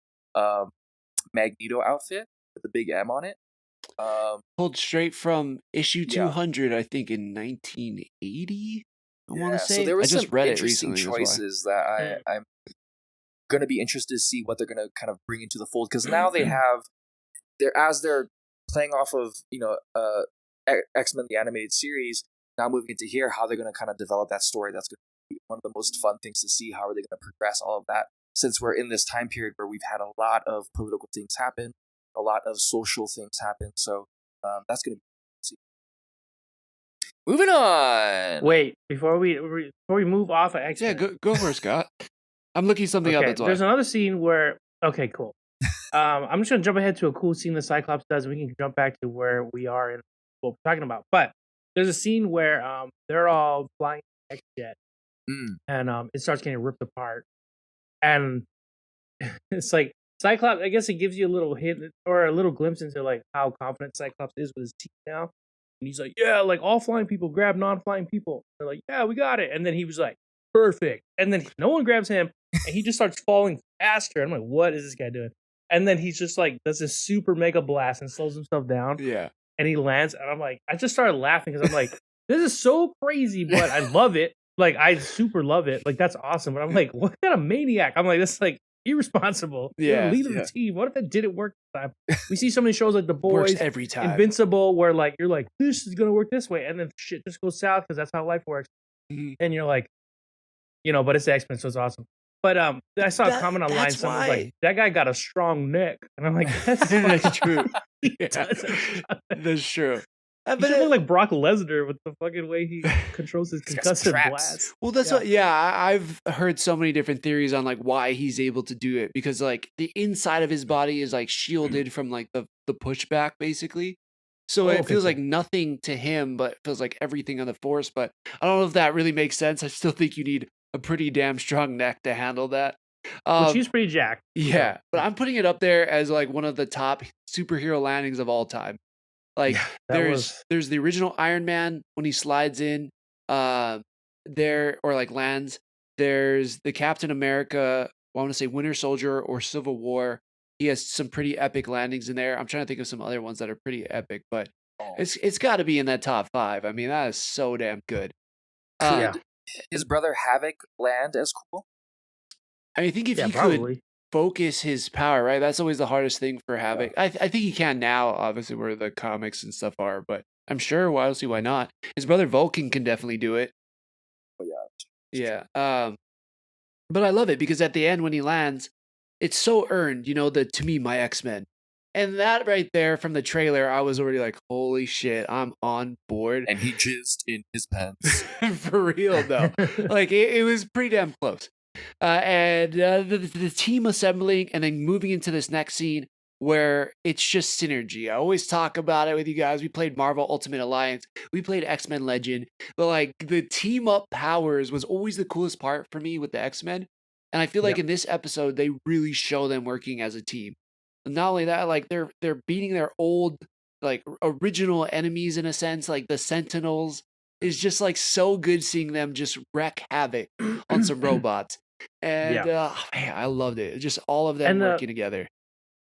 Magneto outfit with the big M on it. Pulled straight from issue 200, I think, in 1980. I want to say. So there was some interesting choices that I'm going to be interested to see what they're going to kind of bring into the fold, because now they're playing off of X-Men the animated series. Now moving into here, how they're going to kind of develop that story. That's going to be one of the most fun things to see. How are they going to progress all of that? Since we're in this time period where we've had a lot of political things happen, a lot of social things happen. So that's going to be moving on. Wait, before we move off of X-Men. Yeah, go for it, Scott. I'm looking something up. That's why. There's another scene where cool. I'm just gonna jump ahead to a cool scene that Cyclops does, and we can jump back to where we are in what we're talking about. But there's a scene where they're all flying X-Jet, and it starts getting ripped apart, and it's like Cyclops. I guess it gives you a little hint or a little glimpse into like how confident Cyclops is with his team now. And he's like, yeah, like all flying people grab non-flying people. They're like, yeah, we got it. And then he was like, perfect. And then no one grabs him. and he just starts falling faster. I'm like, what is this guy doing? And then he's just like does this super mega blast and slows himself down. Yeah. And he lands, and I'm like, I just started laughing because I'm like, this is so crazy, but I love it. Like, I super love it. Like, that's awesome. But I'm like, what kind of maniac? I'm like, this is like irresponsible. You're Yeah, the leader of yeah. the team. What if it didn't work this time? We see so many shows like The Works Boys, every time. Invincible, where like you're like, this is gonna work this way, and then shit just goes south because that's how life works. Mhm. And you're like, but it's the X-Men, so it's awesome. But I saw a comment online. That's Someone was why. like, "That guy got a strong neck," and I'm like, "That's, That's true. He Yeah. does. That's true. He But should look like Brock Lesnar with the fucking way he controls his He's got some concussive traps. blast. well, that's Yeah. what. Yeah, I've heard so many different theories on like why he's able to do it because like the inside of his body is like shielded from like the pushback basically. So Oh, it okay, feels cool. like nothing to him, but it feels like everything on the force. But I don't know if that really makes sense. I still think you need a pretty damn strong neck to handle that. Well, she's pretty jacked. Yeah, but I'm putting it up there as like one of the top superhero landings of all time. Like there's the original Iron Man when he slides in there or like lands. There's the Captain America, I want to say Winter Soldier or Civil War. He has some pretty epic landings in there. I'm trying to think of some other ones that are pretty epic, but it's got to be in that top 5. I mean, that is so damn good. Yeah. His brother Havoc land as cool? I mean, I think if Yeah, he could probably. focus his power, right? That's always the hardest thing for Havoc. I think he can now, obviously, where the comics and stuff are, but I'm sure, why else, why not? His brother Vulcan can definitely do it. Oh, yeah. Yeah. But I love it because at the end when he lands, it's so earned, to me, my X-Men. And that right there from the trailer, I was already like, holy shit, I'm on board. And he jizzed in his pants. For real, though. Like, it was pretty damn close. And the team assembling and then moving into this next scene where it's just synergy. I always talk about it with you guys. We played Marvel Ultimate Alliance. We played X-Men Legend. But like the team up powers was always the coolest part for me with the X-Men. And I feel like in this episode, they really show them working as a team. Not only that, like they're beating their old, like original enemies in a sense, like the Sentinels. Is just like so good seeing them just wreak havoc on some robots. And man, I loved it. Just all of them And working together.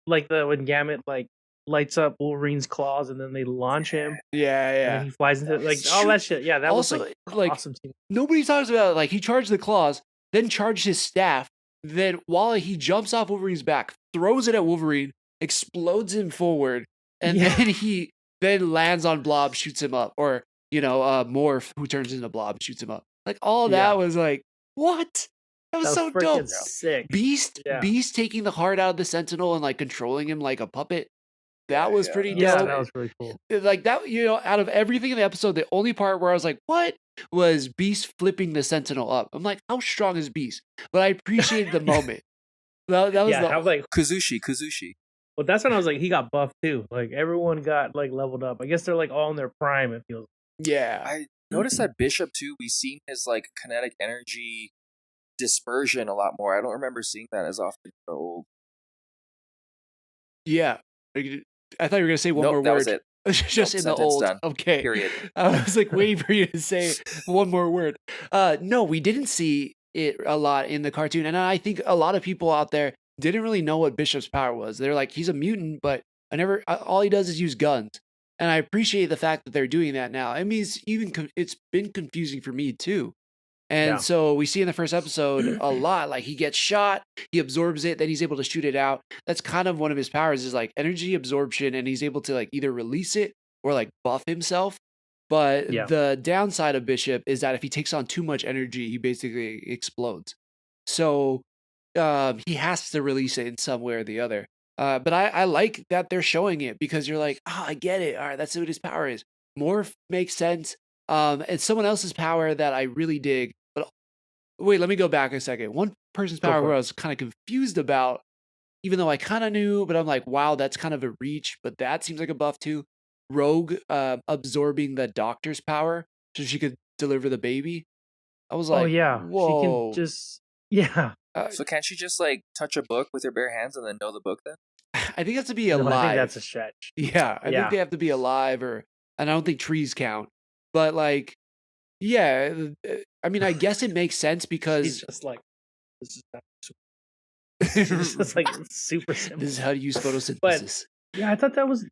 Like when Gambit like lights up Wolverine's claws and then they launch him. Yeah, And then he flies into like all that shit. Yeah, that also, was like awesome team. nobody talks about it. Like he charged the claws, then charged his staff. Then while he jumps off Wolverine's back, throws it at Wolverine, explodes him forward, and then he then lands on Blob, shoots him up, or Morph, who turns into Blob, shoots him up. Like all of that was like, what? That was so dope. Sick. Beast taking the heart out of the Sentinel and like controlling him like a puppet. That was pretty dope. Yeah, that was really cool. Like that, out of everything in the episode, the only part where I was like, what? Was Beast flipping the Sentinel up. I'm like, how strong is Beast? But I appreciated the moment. That was I was like Kuzushi. Well, that's when I was like, he got buffed too. Like everyone got like leveled up. I guess they're like all in their prime. It feels. Yeah. I noticed that Bishop too. We've seen his like kinetic energy dispersion a lot more. I don't remember seeing that as often in the old. Yeah. I thought you were gonna say one more that word. Was it. Just in the old. Done. Okay. Period. I was like waiting for you to say one more word. No, we didn't see it a lot in the cartoon, and I think a lot of people out there didn't really know what Bishop's power was. They're like, he's a mutant, but all he does is use guns. And I appreciate the fact that they're doing that now. I mean, it's been confusing for me too. And so we see in the first episode a lot, like he gets shot, he absorbs it, then he's able to shoot it out. That's kind of one of his powers is like energy absorption, and he's able to like either release it or like buff himself. But the downside of Bishop is that if he takes on too much energy, he basically explodes. So he has to release it in some way or the other. But I like that they're showing it because you're like, I get it. All right, that's what his power is. Morph makes sense. It's someone else's power that I really dig. But wait, let me go back a second. One person's power where I was kind of confused about, even though I kind of knew, but I'm like, wow, that's kind of a reach. But that seems like a buff too. Rogue absorbing the doctor's power so she could deliver the baby. I was like, whoa. She can just, so can't she just like touch a book with her bare hands and then know the book then? I think it has to be alive. I think that's a stretch. Yeah, I think they have to be alive, and I don't think trees count. But like, I mean, I guess it makes sense because she's just like, this is not it's like super simple. This is how to use But photosynthesis. yeah, I thought that was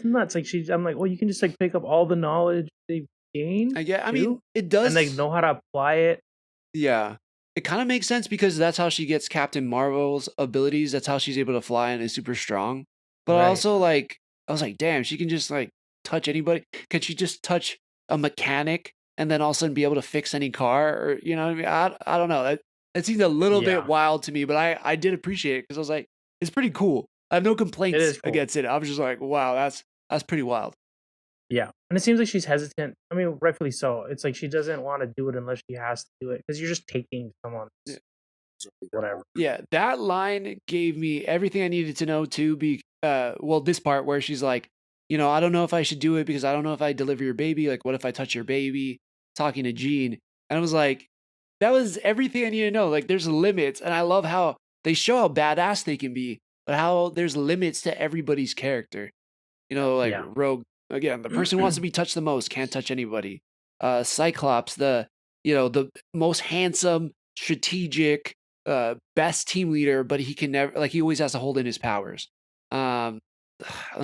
nuts. Like I'm like, well, you can just like pick up all the knowledge they've gained. I mean, too, it does. and like know how to apply it. Yeah. It kind of makes sense because that's how she gets Captain Marvel's abilities. That's how she's able to fly and is super strong. But Right. also, like, I was like, damn, she can just like touch anybody. Can she just touch a mechanic and then all of a sudden be able to fix any car? Or you know what I mean? I don't know. That seemed a little Yeah. bit wild to me, but I did appreciate it because I was like, it's pretty cool. I have no complaints is cool. against it. I was just like, wow, that's pretty wild. Yeah, and it seems like she's hesitant. I mean, rightfully so. It's like she doesn't want to do it unless she has to do it because you're just taking someone's Yeah. whatever. Yeah, that line gave me everything I needed to know too. Well, this part where she's like, you know, I don't know if I should do it because I don't know if I deliver your baby. Like, what if I touch your baby? Talking to Jean, and I was like, that was everything I needed to know. Like, there's limits, and I love how they show how badass they can be, but how there's limits to everybody's character. You know, like Yeah. Rogue again, the person who wants to be touched the most can't touch anybody. Cyclops, the most handsome, strategic, best team leader, but he can never he always has to hold in his powers. I'm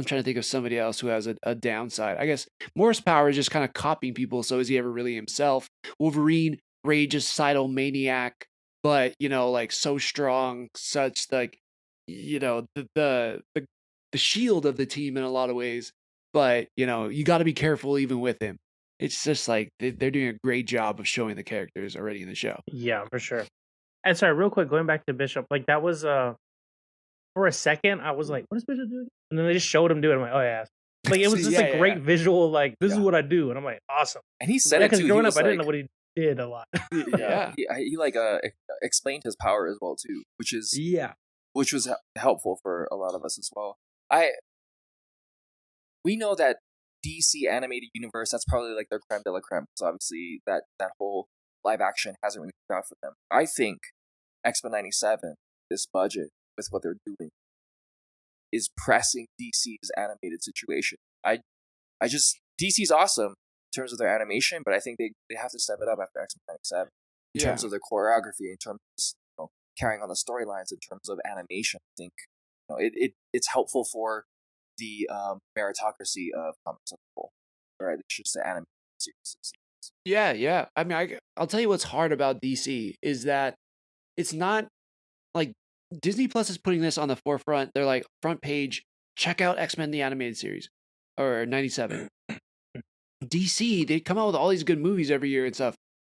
trying to think of somebody else who has a downside. I guess Morse power is just kind of copying people. So is he ever really himself? Wolverine, ragecidal maniac, but like so strong, such like the shield of the team in a lot of ways. But you got to be careful even with him. It's just like they're doing a great job of showing the characters already in the show. Yeah, for sure. And sorry, real quick, going back to Bishop, like that was for a second, I was like, what is Bishop doing? And then they just showed him do it. I'm like, oh yeah. Like it was just a great visual, like this is what I do. And I'm like, awesome. And he said it too. Because growing up, I like, didn't know what he did a lot. Yeah. He explained his power as well too, which was helpful for a lot of us as well. We know that DC animated universe, that's probably like their creme de la creme, because obviously that whole live action hasn't really worked out for them. I think X-Men 97, this budget, with what they're doing, is pressing DC's animated situation. DC's awesome in terms of their animation, but I think they have to step it up after X-Men 97 in terms of their choreography, in terms of carrying on the storylines, in terms of animation. I think it's helpful for the meritocracy of comics as a whole. Right, it's just the animated series. Yeah. I mean, I'll tell you what's hard about DC is that it's not like Disney Plus is putting this on the forefront. They're like, front page, check out X-Men the animated series or 97. DC, they come out with all these good movies every year and stuff,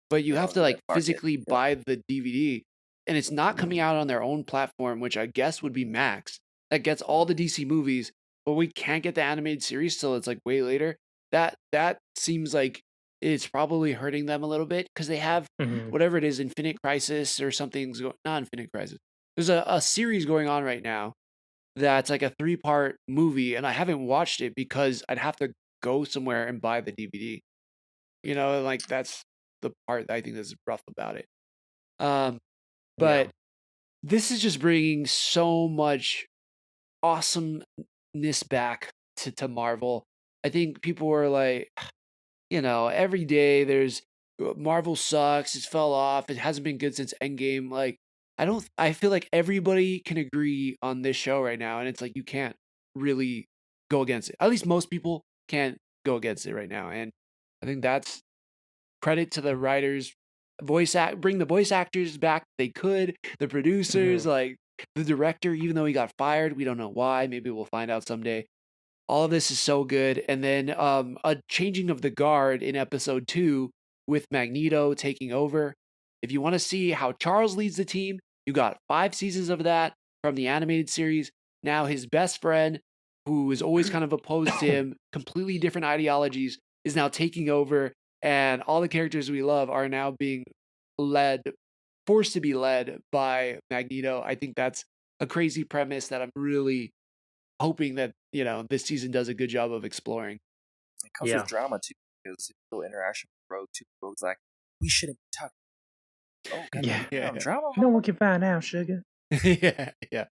but you have to like physically buy the DVD, and it's not coming out on their own platform, which I guess would be Max, that gets all the DC movies, but we can't get the animated series till it's like way later. That seems like it's probably hurting them a little bit because they have whatever it is, Infinite Crisis or something's not Infinite Crisis. There's a series going on right now that's like a 3-part movie, and I haven't watched it because I'd have to go somewhere and buy the DVD. Like that's the part that I think is rough about it. But this is just bringing so much awesomeness back to Marvel. I think people were like, every day there's Marvel sucks, it fell off, it hasn't been good since Endgame. Like, I feel like everybody can agree on this show right now, and it's like you can't really go against it. At least most people can't go against it right now, and I think that's credit to the writers, bring the voice actors back. They could, the producers, like the director, even though he got fired, we don't know why. Maybe we'll find out someday. All of this is so good. And then a changing of the guard in episode 2 with Magneto taking over. If you want to see how Charles leads the team, you got 5 seasons of that from the animated series. Now his best friend, who is always kind of opposed to him, completely different ideologies, is now taking over. And all the characters we love are now being forced to be led by Magneto. I think that's a crazy premise that I'm really hoping that this season does a good job of exploring. It comes with drama too, because little interaction with Rogue too. Rogue's like, we shouldn't be talking. Oh, drama. No one can find out, sugar. yeah,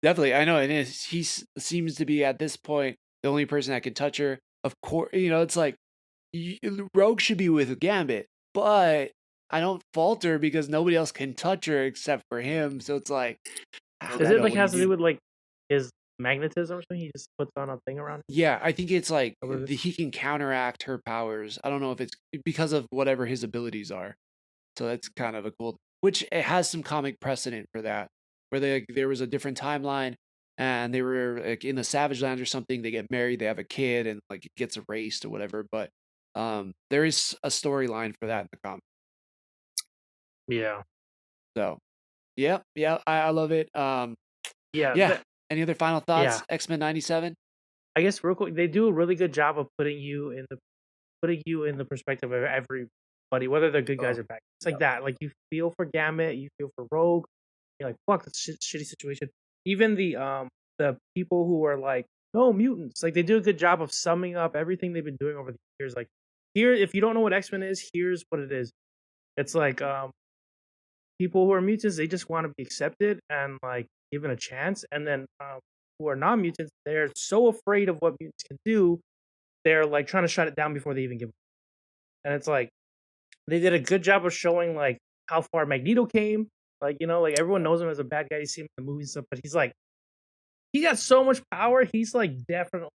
definitely. I know, and he seems to be at this point the only person that can touch her. Of course, it's like Rogue should be with Gambit, but I don't falter because nobody else can touch her except for him. So it's like, I Is don't it know like what has he to do do. with like his magnetism or something? He just puts on a thing around him? Yeah, I think it's like Or what is it? he can counteract her powers. I don't know if it's because of whatever his abilities are. So that's kind of a cool, which it has some comic precedent for that, where there was a different timeline, and they were like in the Savage Land or something. They get married, they have a kid, and like it gets erased or whatever. But there is a storyline for that in the comic. Yeah. So yeah, I love it. Yeah. Yeah. Any other final thoughts? Yeah. X-Men 97. I guess real quick, they do a really good job of putting you in the perspective of everybody, whether they're good guys Oh, or bad. It's like that. Like you feel for Gambit, you feel for Rogue. You're like, fuck, that's shitty situation. Even the people who are like, no mutants. Like they do a good job of summing up everything they've been doing over the years. Like here, if you don't know what X-Men is, here's what it is. It's like people who are mutants, they just want to be accepted and like given a chance, and then who are non mutants, they're so afraid of what mutants can do, they're like trying to shut it down before they even give up. And it's like they did a good job of showing like how far Magneto came. Like, like everyone knows him as a bad guy. You see him in the movies and stuff, but he's like he got so much power, he's like definitely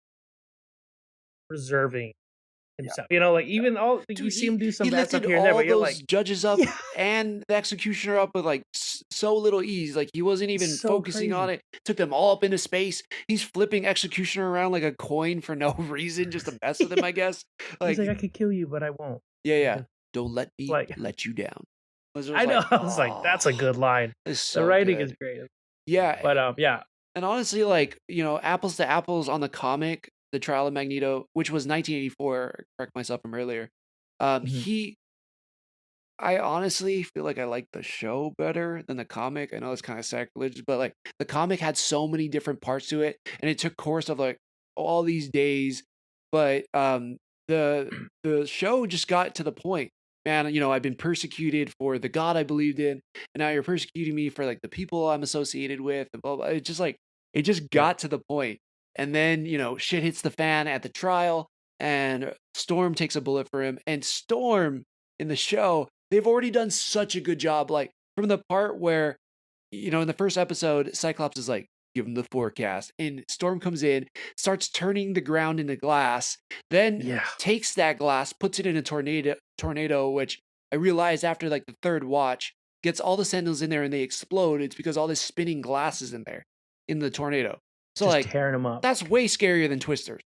reserving himself. Like even all like, Dude, you see him do some he bad stuff lifted here and there, all but you're those like, judges up yeah, and the executioner up with like so little ease. Like he wasn't even so focusing on crazy. it. Took them all up into space. He's flipping executioner around like a coin for no reason, just to mess with him, I guess. He's Like, like, I could kill you, but I won't. yeah. Don't let me Like let you down. I was I know. like, I was like, that's a oh, good line. it's The so writing good. is great. Yeah, But yeah. and honestly, like, apples to apples on the comic, The Trial of Magneto, which was 1984, correct myself from earlier. Mhm. I honestly feel like I like the show better than the comic. I know it's kind of sacrilegious, but like the comic had so many different parts to it, and it took course of like all these days. But the show just got to the point, man. I've been persecuted for the God I believed in, and now you're persecuting me for like the people I'm associated with, and blah blah. It just Yeah. got to the point, and then shit hits the fan at the trial, and Storm takes a bullet for him, and Storm in the show, they've already done such a good job. Like from the part where, in the first episode, Cyclops is like, give him the forecast. And Storm comes in, starts turning the ground into glass, then Yeah. takes that glass, puts it in a tornado, which I realized after like the third watch, gets all the Sentinels in there and they explode. It's because all this spinning glass is in there in the tornado. So Just like tearing them up. that's way scarier than Twisters.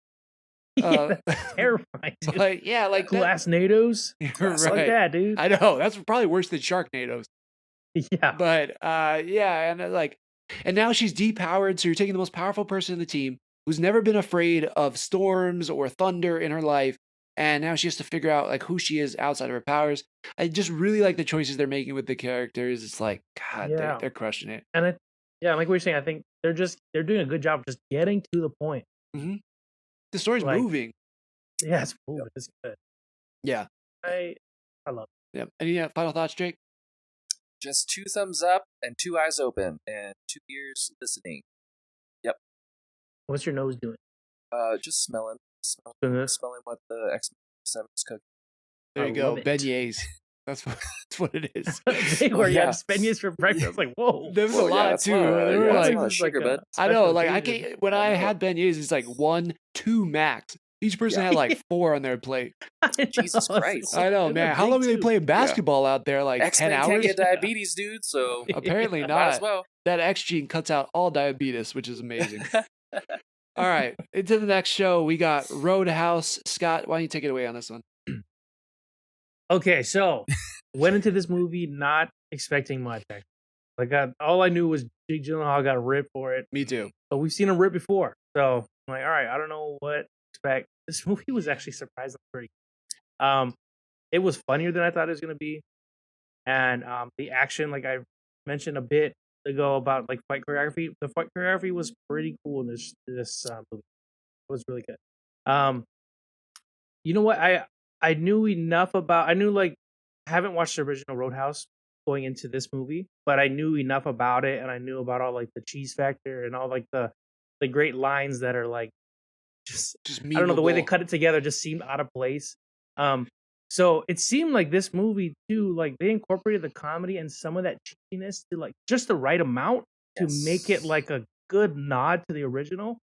Yeah, that's terrifying, dude. But yeah, like Glass NATOs. Right. Fuck that, dude. I know that's probably worse than Sharknadoes. Yeah. But yeah, and now she's depowered, so you're taking the most powerful person in the team who's never been afraid of storms or thunder in her life, and now she has to figure out like who she is outside of her powers. I just really like the choices they're making with the characters. It's like, God, Yeah. they're crushing it. And like what you're saying, I think they're doing a good job of just getting to the point. Mm-hmm. The story's Like, moving. Yeah, it's moving. It's good. Yeah. I love it. Yeah. Any final thoughts, Jake? Just 2 thumbs up and 2 eyes open and 2 ears listening. Yep. What's your nose doing? Just smelling what the X-Men is cooking. There you I go. love it. Beignets. That's what it is. Where you yeah. have beignets for breakfast. I was like, whoa. There was a Well, yeah, lot that's too. a lot, They were that's a like, lot of sugar, like a bud. I know, special like I occasion. can't. When I had beignets, it's like 1, 2 max. Each person Yeah. had like 4 on their plate. Jesus Christ. I know, man. How long are they playing basketball out there? Like 10 X-Men hours? can't get diabetes, dude, so Apparently might not. as well. That X gene cuts out all diabetes, which is amazing. All right, into the next show. We got Roadhouse. Scott, why don't you take it away on this one? Okay, so went into this movie not expecting much. Like all I knew was Jake Gyllenhaal got ripped for it. Me too. But we've seen him rip before, so I'm like, all right, I don't know what to expect. This movie was actually surprisingly pretty. It was funnier than I thought it was gonna be, and the action, like I mentioned a bit ago about like fight choreography. The fight choreography was pretty cool in this movie. It was really good. You know what? I knew enough about. I knew like I haven't watched the original Roadhouse going into this movie, but I knew enough about it, and I knew about all like the cheese factor and all like the great lines that are like just I don't know, the way they memeable. cut it together just seemed out of place. So it seemed like this movie too, like they incorporated the comedy and some of that cheesiness to like just the right amount to make it like a good nod to the original,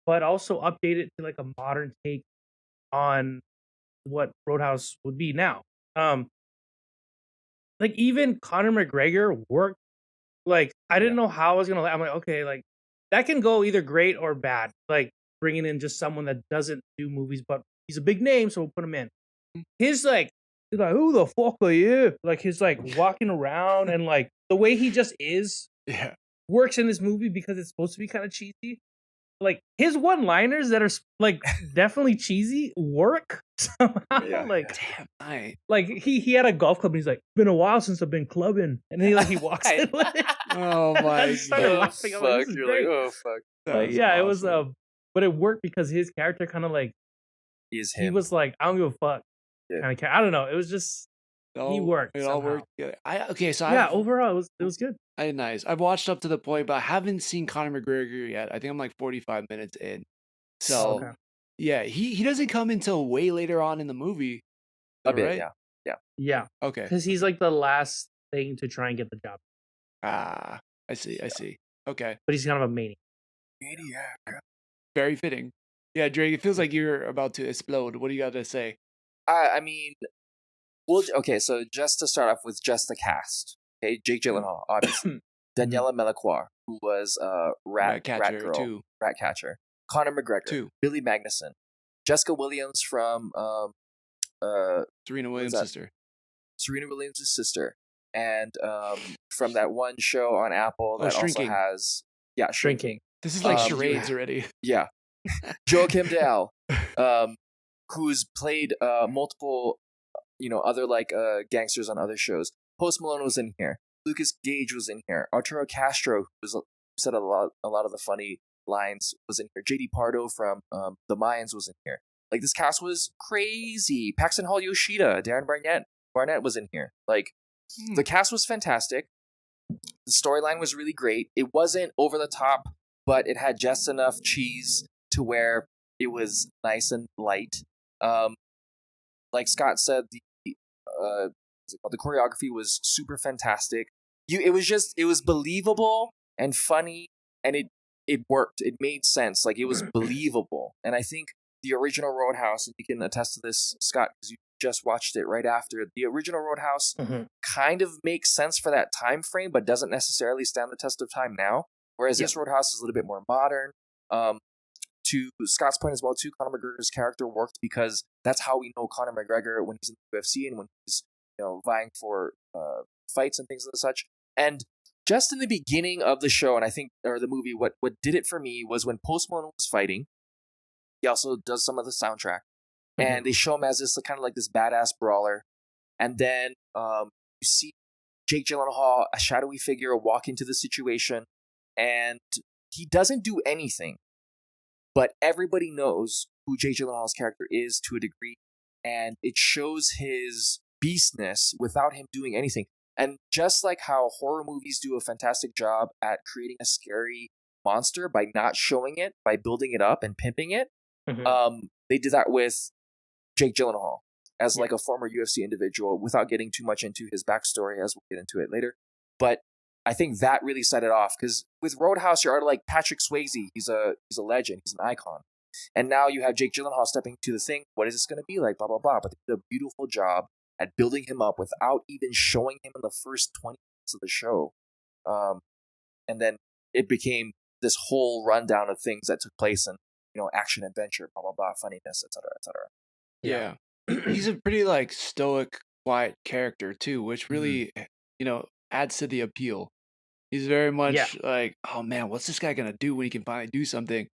but also update it to like a modern take on what Roadhouse would be now. Like even Conor McGregor worked. Like I didn't know how I was gonna. I'm like, okay, like that can go either great or bad. Like bringing in just someone that doesn't do movies, but he's a big name, so we'll put him in. He's like, who the fuck are you? Like he's like walking around and like the way he just is works in this movie because it's supposed to be kind of cheesy. Like his one-liners that are like definitely cheesy work somehow. Like damn, like he had a golf club and he's like, been a while since I've been clubbing, and then he walks in with it. Oh my I started god! laughing. I'm like, this is great. oh fuck. Like, yeah, it was but it worked because his character kind of like he was like, I don't give a fuck kind of. I don't know. It was just he worked. It all worked together. Overall it was good. Nice. I've watched up to the point, but I haven't seen Conor McGregor yet. I think I'm like 45 minutes in. So yeah, he doesn't come until way later on in the movie. A bit, right? Yeah. Okay. Because he's like the last thing to try and get the job. Ah, I see. Okay. But he's kind of a maniac. Very fitting. Yeah, Drake, it feels like you're about to explode. What do you got to say? I mean, well, okay, so just to start off with just the cast. Okay, Jake Gyllenhaal, obviously. Daniela Melchior, who was Ratcatcher. Conor McGregor. Billy Magnuson. Jessica Williams from Serena Williams' sister. Serena Williams' sister. And from that one show on Apple that also has Shrinking. This is like charades already. Yeah. Joachim Dahl, who's played multiple other like gangsters on other shows. Post Malone was in here. Lucas Gage was in here. Arturo Castro, who said a lot of the funny lines, was in here. JD Pardo from The Mayans was in here. Like this cast was crazy. Paxton Hall Yoshida, Darren Barnett was in here. Like the cast was fantastic. The storyline was really great. It wasn't over the top, but it had just enough cheese to where it was nice and light. Like Scott said, the choreography was super fantastic. It was believable and funny, and it worked. It made sense. Like it was believable. And I think the original Roadhouse, and you can attest to this, Scott, because you just watched it right after. The original Roadhouse kind of makes sense for that time frame, but doesn't necessarily stand the test of time now. Whereas this Roadhouse is a little bit more modern. To Scott's point as well, too, Conor McGregor's character worked because that's how we know Conor McGregor when he's in the UFC and when he's vying for fights and things of the such. And just in the beginning of the show, and I think or the movie, what did it for me was when Post Malone was fighting. He also does some of the soundtrack, and they show him as this kind of like this badass brawler. And then you see Jake Gyllenhaal, a shadowy figure, walk into the situation, and he doesn't do anything. But everybody knows who Jake Gyllenhaal's character is to a degree, and it shows his beastness without him doing anything. And just like how horror movies do a fantastic job at creating a scary monster by not showing it, by building it up and pimping it, they did that with Jake Gyllenhaal as like a former UFC individual without getting too much into his backstory, as we'll get into it later. But I think that really set it off, because with Roadhouse, you're already like Patrick Swayze. He's a legend. He's an icon. And now you have Jake Gyllenhaal stepping to the thing. What is this going to be like? Blah, blah, blah. But they did a beautiful job at building him up without even showing him in the first 20 minutes of the show. And then it became this whole rundown of things that took place in, action, adventure, blah, blah, blah, funniness, etc., etc. Yeah. He's a pretty like stoic, quiet character too, which really, adds to the appeal. He's very much like, oh man, what's this guy gonna do when he can finally do something?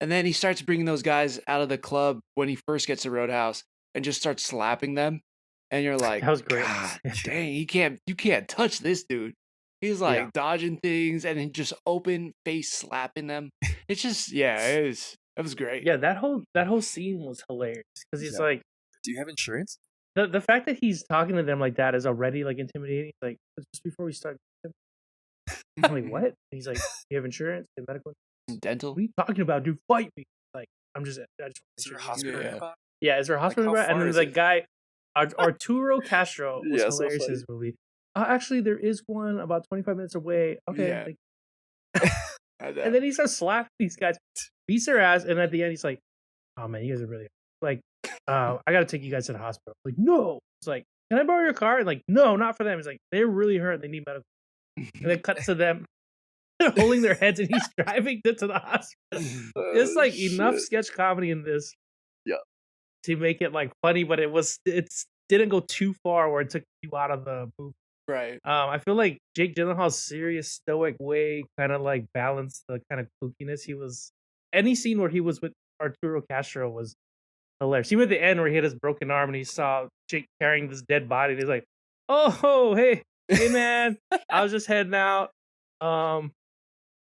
And then he starts bringing those guys out of the club when he first gets to Roadhouse and just starts slapping them. And you're like, that was great. God dang, you can't touch this dude. He's like dodging things and then just open face slapping them. It's just, it was great. Yeah, that whole scene was hilarious because he's like, do you have insurance? The fact that he's talking to them like that is already like intimidating. Like, just before we start, I'm like, what? He's like, you have insurance, you have medical, dental. What are you talking about, dude? Fight me! Like, I just is there a hospital? Yeah, is there a hospital? And then the guy, Arturo Castro was Yeah, so hilarious in funny. this movie. Actually, there is one about 25 minutes away. Okay. Yeah. Like, and then he starts slapping these guys, beats their ass, and at the end he's like, "Oh man, you guys are really like, I gotta take you guys to the hospital." Like, no. It's like, "Can I borrow your car?" And like, "No, not for them." He's like, "They're really hurt. They need medical." And then cut to them holding their heads, and he's driving them to the hospital. It's like enough sketch comedy in this, Yeah. to make it like funny, but it didn't go too far where it took you out of the movie. Right. I feel like Jake Gyllenhaal's serious, stoic way kind of like balanced the kind of kookiness. He was any scene where he was with Arturo Castro was hilarious. Even at the end where he had his broken arm and he saw Jake carrying this dead body, and he's like, "Oh, hey man, I was just heading out.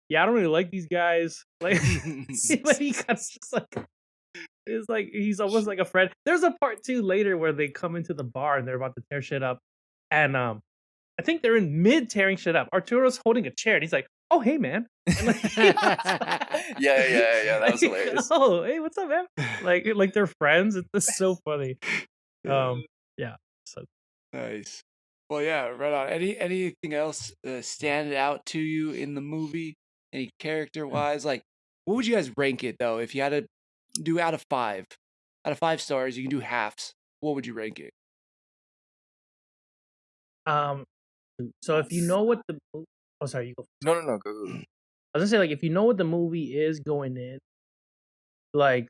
Yeah, I don't really like these guys." Like, but he kind of just like it's like he's almost like a friend. There's a part 2 later where they come into the bar and they're about to tear shit up, and I think they're in mid tearing shit up. Arturo's holding a chair and he's like, "Oh, hey, man." And like, Yeah. That was hilarious. "Oh, hey, what's up, man?" Like they're friends. It's so funny. Yeah. So Nice. Well, yeah, right on. Anything else stand out to you in the movie? Any character wise? Like, what would you guys rank it though? If you had to do out of 5, out of 5 stars, you can do halves. What would you rank it? so if you know what the oh sorry, you go. No, go. I was gonna say, like, if you know what the movie is going in, like,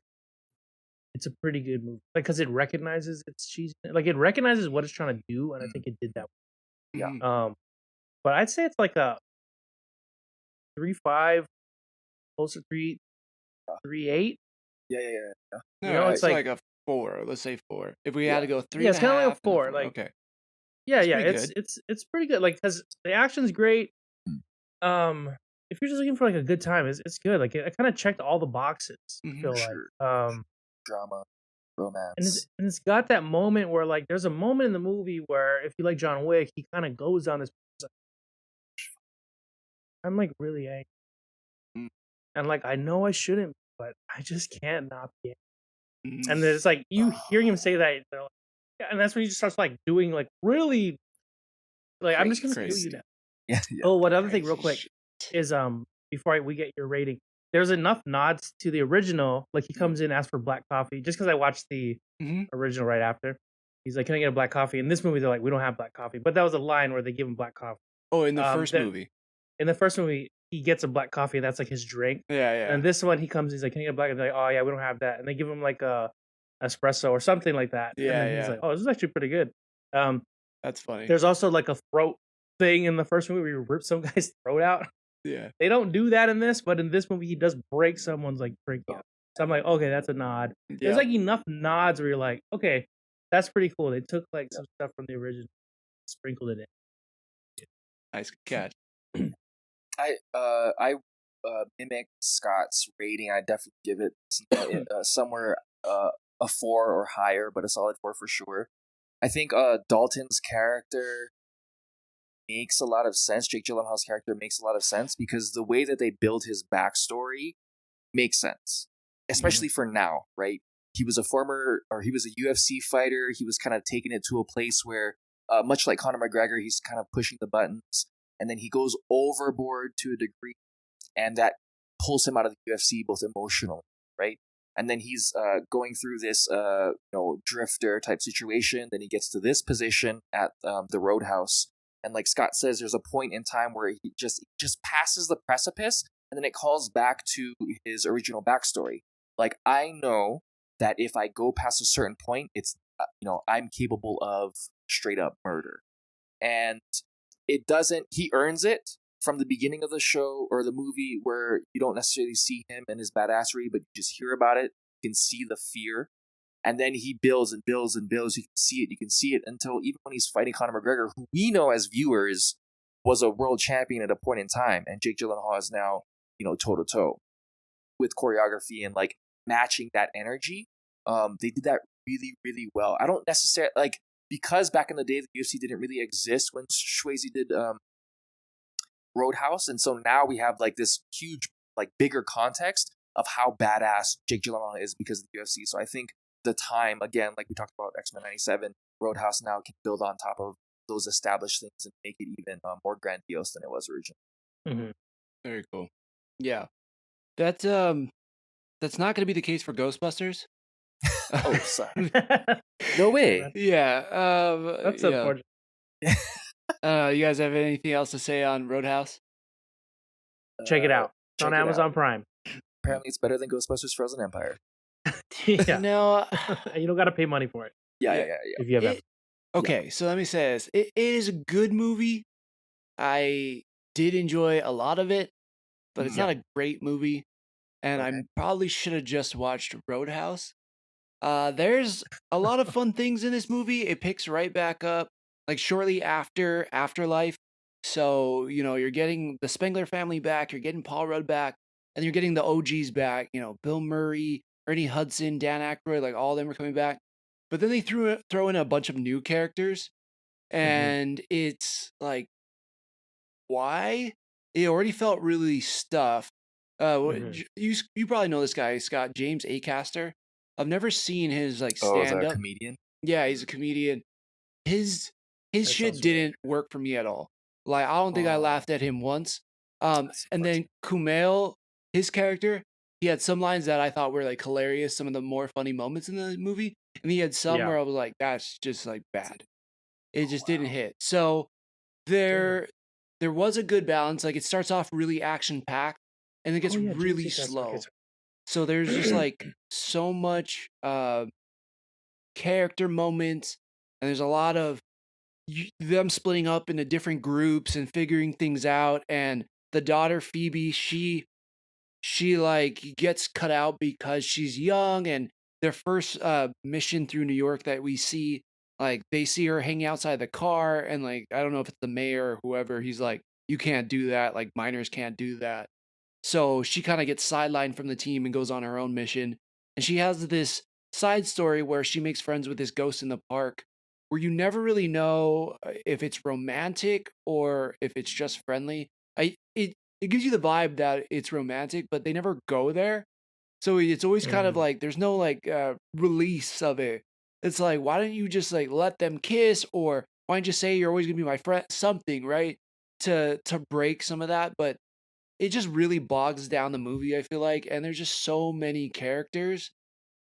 it's a pretty good movie. Like, because it recognizes its cheese. Like, it recognizes what it's trying to do, and I think it did that. Yeah. Mhm. But I'd say it's like a 3.5, close to 3.8. Yeah. You know, Alright, it's so like a 4. Let's say 4. If we had Yeah. to go 3 Yeah, it's and a kinda like a half and 4, like- okay. yeah, It's yeah, pretty it's good. it's pretty good. Like, because the action's great. If you're just looking for like a good time, it's good. Like, it kind of checked all the boxes. I Mhm. feel Sure. like, Drama, and romance. it's got that moment where like there's a moment in the movie where if you like John Wick, he kind of goes down this. I'm like really angry, Mm. and like I know I shouldn't, but I just can't not be. Mhm. And there's like you hearing him say that, they're like, yeah, and that's when he just starts like doing like really like I'm just gonna kill Crazy. you now. Yeah. Oh, one other thing, real Crazy quick, is before we get your rating, there's enough nods to the original. Like he comes in, asks for black coffee, just because I watched the Mhm. original right after. He's like, "Can I get a black coffee?" In this movie, they're like, "We don't have black coffee," but that was a line where they give him black coffee. Oh, in the first that- movie. In the first movie, he gets a black coffee, and that's like his drink. Yeah. And this one, he comes, he's like, "Can I get a black?" And they're like, "Oh yeah, we don't have that," and they give him like a espresso or something like that. Yeah, and then he's yeah. like, "Oh, this is actually pretty good." That's funny. There's also like a throat thing in the first movie where he rips some guy's throat out. Yeah. They don't do that in this, but in this movie, he does break someone's like trachea. So I'm like, okay, that's a nod. Yeah. There's like enough nods where you're like, okay, that's pretty cool. They took like some stuff from the original, sprinkled it in. Nice catch. I mimic Scott's rating. I definitely give it somewhere a 4 or higher, but a solid 4 for sure. I think Dalton's character makes a lot of sense. Jake Gyllenhaal's character makes a lot of sense because the way that they build his backstory makes sense, especially for now, right? He was a UFC fighter. He was kind of taking it to a place where, much like Conor McGregor, he's kind of pushing the buttons, and then he goes overboard to a degree, and that pulls him out of the UFC both emotionally, right? And then he's going through this, drifter type situation. Then he gets to this position at the Roadhouse, and like Scott says, there's a point in time where he just passes the precipice, and then it calls back to his original backstory. Like, I know that if I go past a certain point, it's I'm capable of straight up murder, and it doesn't. He earns it from the beginning of the show or the movie, where you don't necessarily see him and his badassery, but you just hear about it. You can see the fear, and then he builds and builds and builds. You can see it until even when he's fighting Conor McGregor, who we know as viewers was a world champion at a point in time, and Jake Gyllenhaal is now toe to toe with choreography and like matching that energy. They did that really, really well. I don't necessarily like, because back in the day the UFC didn't really exist when Swayze did Roadhouse, and so now we have like this huge, like bigger context of how badass Jake Gyllenhaal is because of the UFC. So I think the time, again, like we talked about X-Men 97, Roadhouse now can build on top of those established things and make it even more grandiose than it was originally. Very cool. Yeah, that's not going to be the case for Ghostbusters. Oh, sorry. No way. Yeah. That's yeah. unfortunate. You guys have anything else to say on Roadhouse? Check it out. It's check on it Amazon out. Prime. Apparently, it's better than Ghostbusters Frozen Empire. Yeah. No. You don't got to pay money for it Yeah. if you have Amazon. Okay, so let me say this. It is a good movie. I did enjoy a lot of it, but it's not a great movie. And I probably should have just watched Roadhouse. There's a lot of fun things in this movie. It picks right back up, like shortly after Afterlife. So, you're getting the Spengler family back, you're getting Paul Rudd back, and you're getting the OGs back. Bill Murray, Ernie Hudson, Dan Aykroyd, like all of them are coming back. But then they throw in a bunch of new characters, and it's like, why? It already felt really stuffed. You probably know this guy, Scott, James Acaster. I've never seen his like stand a up. comedian. Yeah, he's a comedian. His shit didn't work for me at all. Like, I don't think I laughed at him once. And then Kumail, his character, he had some lines that I thought were like hilarious, some of the more funny moments in the movie, and he had some where I was like, that's just like bad. It just didn't hit. So there was a good balance. Like, it starts off really action packed, and it gets really slow. So there's just like so much character moments, and there's a lot of them splitting up into different groups and figuring things out. And the daughter Phoebe, she like gets cut out because she's young, and their first mission through New York that we see, like, they see her hanging outside the car, and like, I don't know if it's the mayor or whoever, he's like, you can't do that, like minors can't do that. So she kind of gets sidelined from the team and goes on her own mission. And she has this side story where she makes friends with this ghost in the park, where you never really know if it's romantic or if it's just friendly. It gives you the vibe that it's romantic, but they never go there. So it's always kind of like there's no like release of it. It's like, why don't you just like let them kiss, or why don't you say you're always gonna be my friend, something, right? To break some of that, but it just really bogs down the movie, I feel like, and there's just so many characters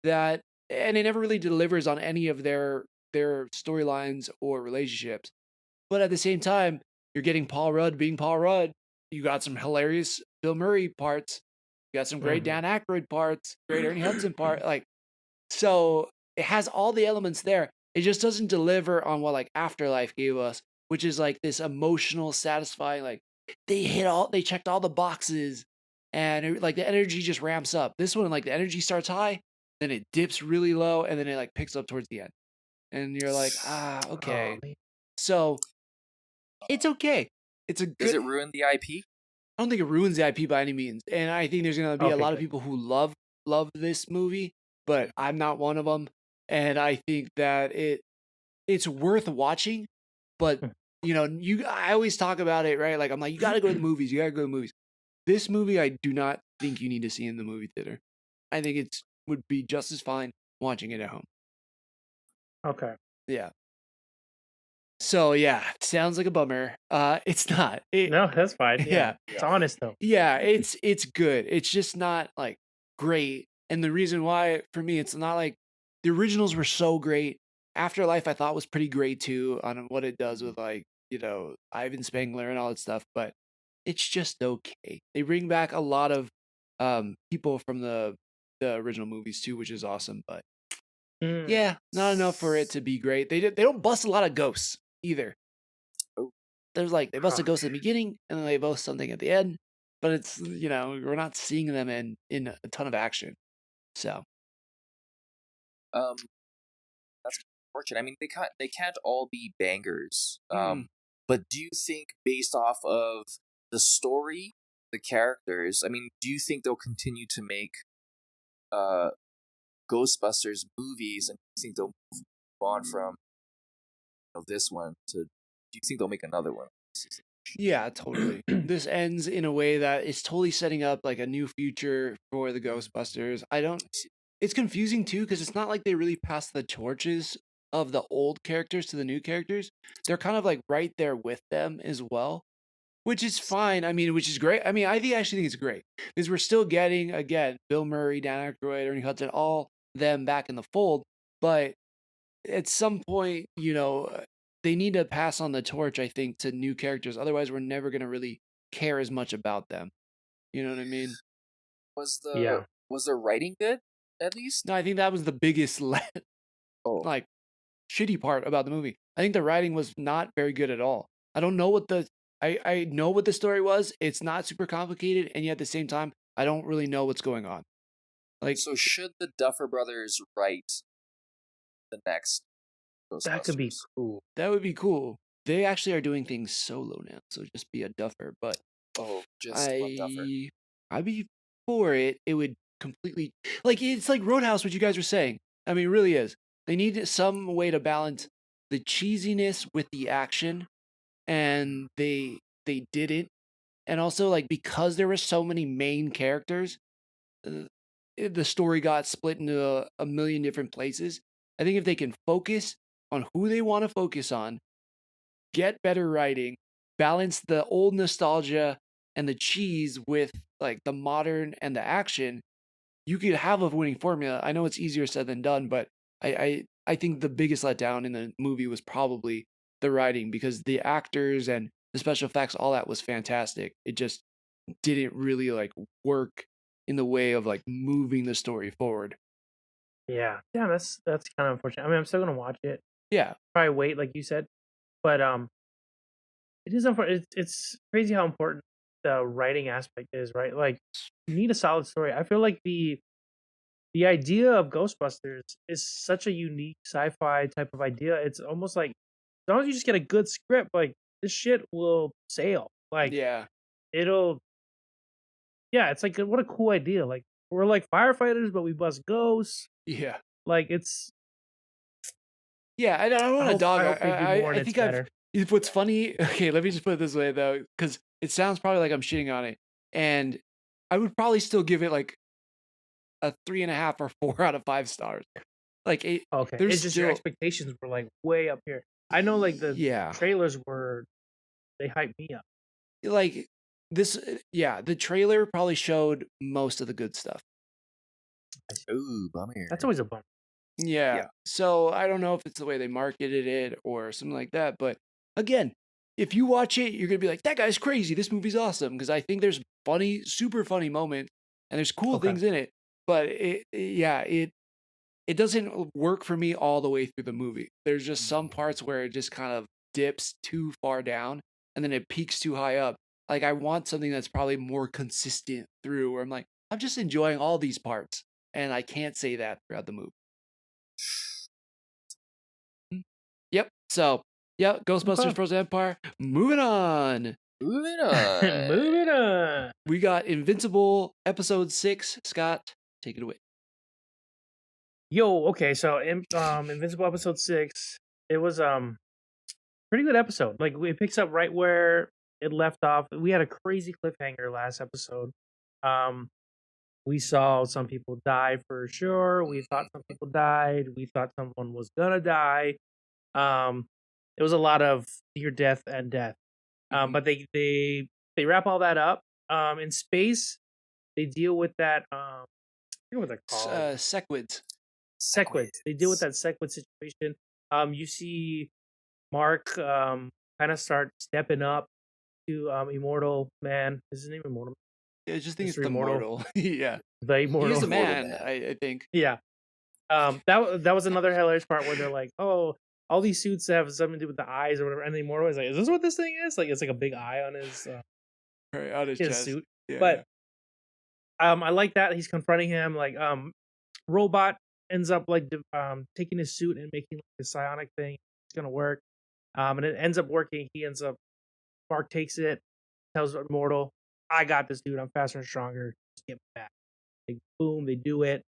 that, and it never really delivers on any of their storylines or relationships. But at the same time, you're getting Paul Rudd being Paul Rudd. You got some hilarious Bill Murray parts. You got some great Dan Aykroyd parts, great Ernie Hudson part. Like, so it has all the elements there. It just doesn't deliver on what like Afterlife gave us, which is like this emotional, satisfying, like they checked all the boxes, and like the energy just ramps up. This one, like the energy starts high, then it dips really low, and then it like picks up towards the end. And you're like, okay. So it's okay. It's a good. Does it ruin the IP? I don't think it ruins the IP by any means. And I think there's gonna be a lot of people who love this movie, but I'm not one of them. And I think that it's worth watching, but I always talk about it, right? Like, I'm like, you gotta go to the movies. You gotta go to the movies. This movie, I do not think you need to see in the movie theater. I think it would be just as fine watching it at home. Okay. Yeah. So yeah, sounds like a bummer. It's not. No, that's fine. Yeah. It's honest though. Yeah, it's good. It's just not like great. And the reason why, for me, it's not like the originals were so great. Afterlife, I thought, was pretty great too on what it does with like, Ivan Spengler and all that stuff, but it's just okay. They bring back a lot of people from the original movies too, which is awesome, but yeah, not enough for it to be great. They don't bust a lot of ghosts either. There's like, they bust a ghost at the beginning and then they bust something at the end, but it's, we're not seeing them in a ton of action. So that's unfortunate. I mean, they can't all be bangers. But do you think, based off of the story, the characters, I mean, do you think they'll continue to make Ghostbusters movies, and do you think they'll move on from this one to? Do you think they'll make another one? Yeah, totally. This ends in a way that is totally setting up like a new future for the Ghostbusters. It's confusing too, because it's not like they really passed the torches of the old characters to the new characters, they're kind of like right there with them as well, which is fine. I mean, which is great. I mean, actually think it's great because we're still getting, again, Bill Murray, Dan Aykroyd, Ernie Hudson, all them back in the fold. But at some point, they need to pass on the torch, I think, to new characters. Otherwise, we're never going to really care as much about them. You know what I mean? Was the writing good, at least? No, I think that was the biggest like shitty part about the movie. I think the writing was not very good at all. I don't know what I know what the story was. It's not super complicated, and yet at the same time, I don't really know what's going on. Like, so should the Duffer Brothers write the next Ghostbusters? That could be cool. That would be cool. They actually are doing things solo now, so just be a Duffer. But just one Duffer. I'd be for it. It would completely it's like Roadhouse, what you guys were saying. I mean, it really is. They need some way to balance the cheesiness with the action, and they didn't. And also, like, because there were so many main characters, the story got split into a million different places. I think if they can focus on who they want to focus on, get better writing, balance the old nostalgia and the cheese with like the modern and the action, you could have a winning formula. I know it's easier said than done, but I think the biggest letdown in the movie was probably the writing, because the actors and the special effects, all that was fantastic. It just didn't really like work in the way of like moving the story forward. Yeah, that's kind of unfortunate. I mean, I'm still gonna watch it. Yeah, Probably wait, like you said, but it is unfortunate. It's crazy how important the writing aspect is, right? Like, you need a solid story. I feel like the idea of Ghostbusters is such a unique sci-fi type of idea. It's almost like, as long as you just get a good script, like, this shit will sail. Like, yeah, it'll, yeah, it's like, what a cool idea. Like, we're like firefighters, but we bust ghosts. yeah, Like, it's, yeah. I don't want to dog. I hope they do more and I it's think better. What's funny. Okay, let me just put it this way though, because it sounds probably like I'm shitting on it, and I would probably still give it like a 3.5 or 4 out of 5 stars. Like, Okay, there's it's just your still, expectations were like way up here. I know, like, the yeah, trailers were, they hyped me up. like this, yeah. The trailer probably showed most of the good stuff. Ooh, bummer. That's always a bummer. Yeah. So I don't know if it's the way they marketed it or something like that. But again, if you watch it, you're gonna be like, "That guy's crazy. This movie's awesome." Because I think there's funny, super funny moments, and there's cool Okay. things in it. But it doesn't work for me all the way through the movie. There's just some parts where it just kind of dips too far down, and then it peaks too high up. Like, I want something that's probably more consistent through, where I'm like, I'm just enjoying all these parts, and I can't say that throughout the movie. Yep. So, yeah, Ghostbusters Okay. Frozen Empire. Moving on. Moving on. Moving on. We got Invincible episode 6. Scott, take it away. Yo, okay, so Invincible episode 6, it was pretty good episode. Like, it picks up right where it left off. We had a crazy cliffhanger last episode. We saw some people die for sure. We thought some people died. We thought someone was gonna die. It was a lot of near death and death. But they wrap all that up. In space, they deal with that. I forget what they're called. Sequids. Sequids. They deal with that sequid situation. You see Mark kind of start stepping up to Immortal Man. Is his name Immortal? I just think it's Mr. the Immortal. mortal. Yeah. The Immortal. He's a Immortal man, Man. I think. Yeah. That was another hilarious part where they're like, oh, all these suits have something to do with the eyes or whatever, and the Immortal is like, is this what this thing is? Like, it's like a big eye on his Right, on his his chest. suit. Yeah, But I like that he's confronting him. Like, Robot ends up like taking his suit and making like a psionic thing. It's gonna work. And it ends up working. Mark takes it, tells Immortal, I got this, dude. I'm faster and stronger. Just get back. Like, boom, they do it.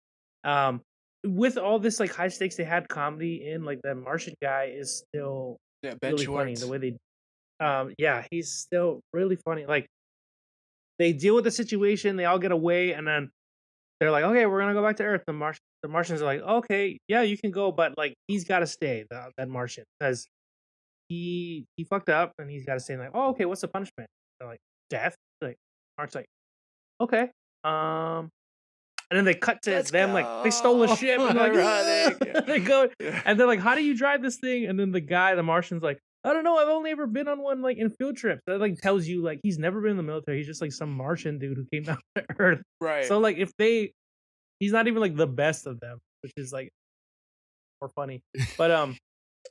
With all this like high stakes, they had comedy in. Like, the Martian guy is still yeah. Ben really funny. Schwartz. The way they, yeah, he's still really funny. Like, they deal with the situation, they all get away, and then they're like, okay, we're gonna go back to Earth. The the Martians are like, okay, yeah, you can go, but like he's got to stay, that Martian, because he fucked up and he's got to stay. And like, oh, okay, what's the punishment? They're like, death. Like Mark's like, okay, and then they cut to Let's them like they stole a go. ship and they're like, Ironic. Yeah. they go, Yeah. and they're like, how do you drive this thing? And then the Martian's like, I don't know, I've only ever been on one like in field trips. That like tells you like he's never been in the military. He's just like some Martian dude who came down to Earth. Right. So like he's not even like the best of them, which is like more funny. But and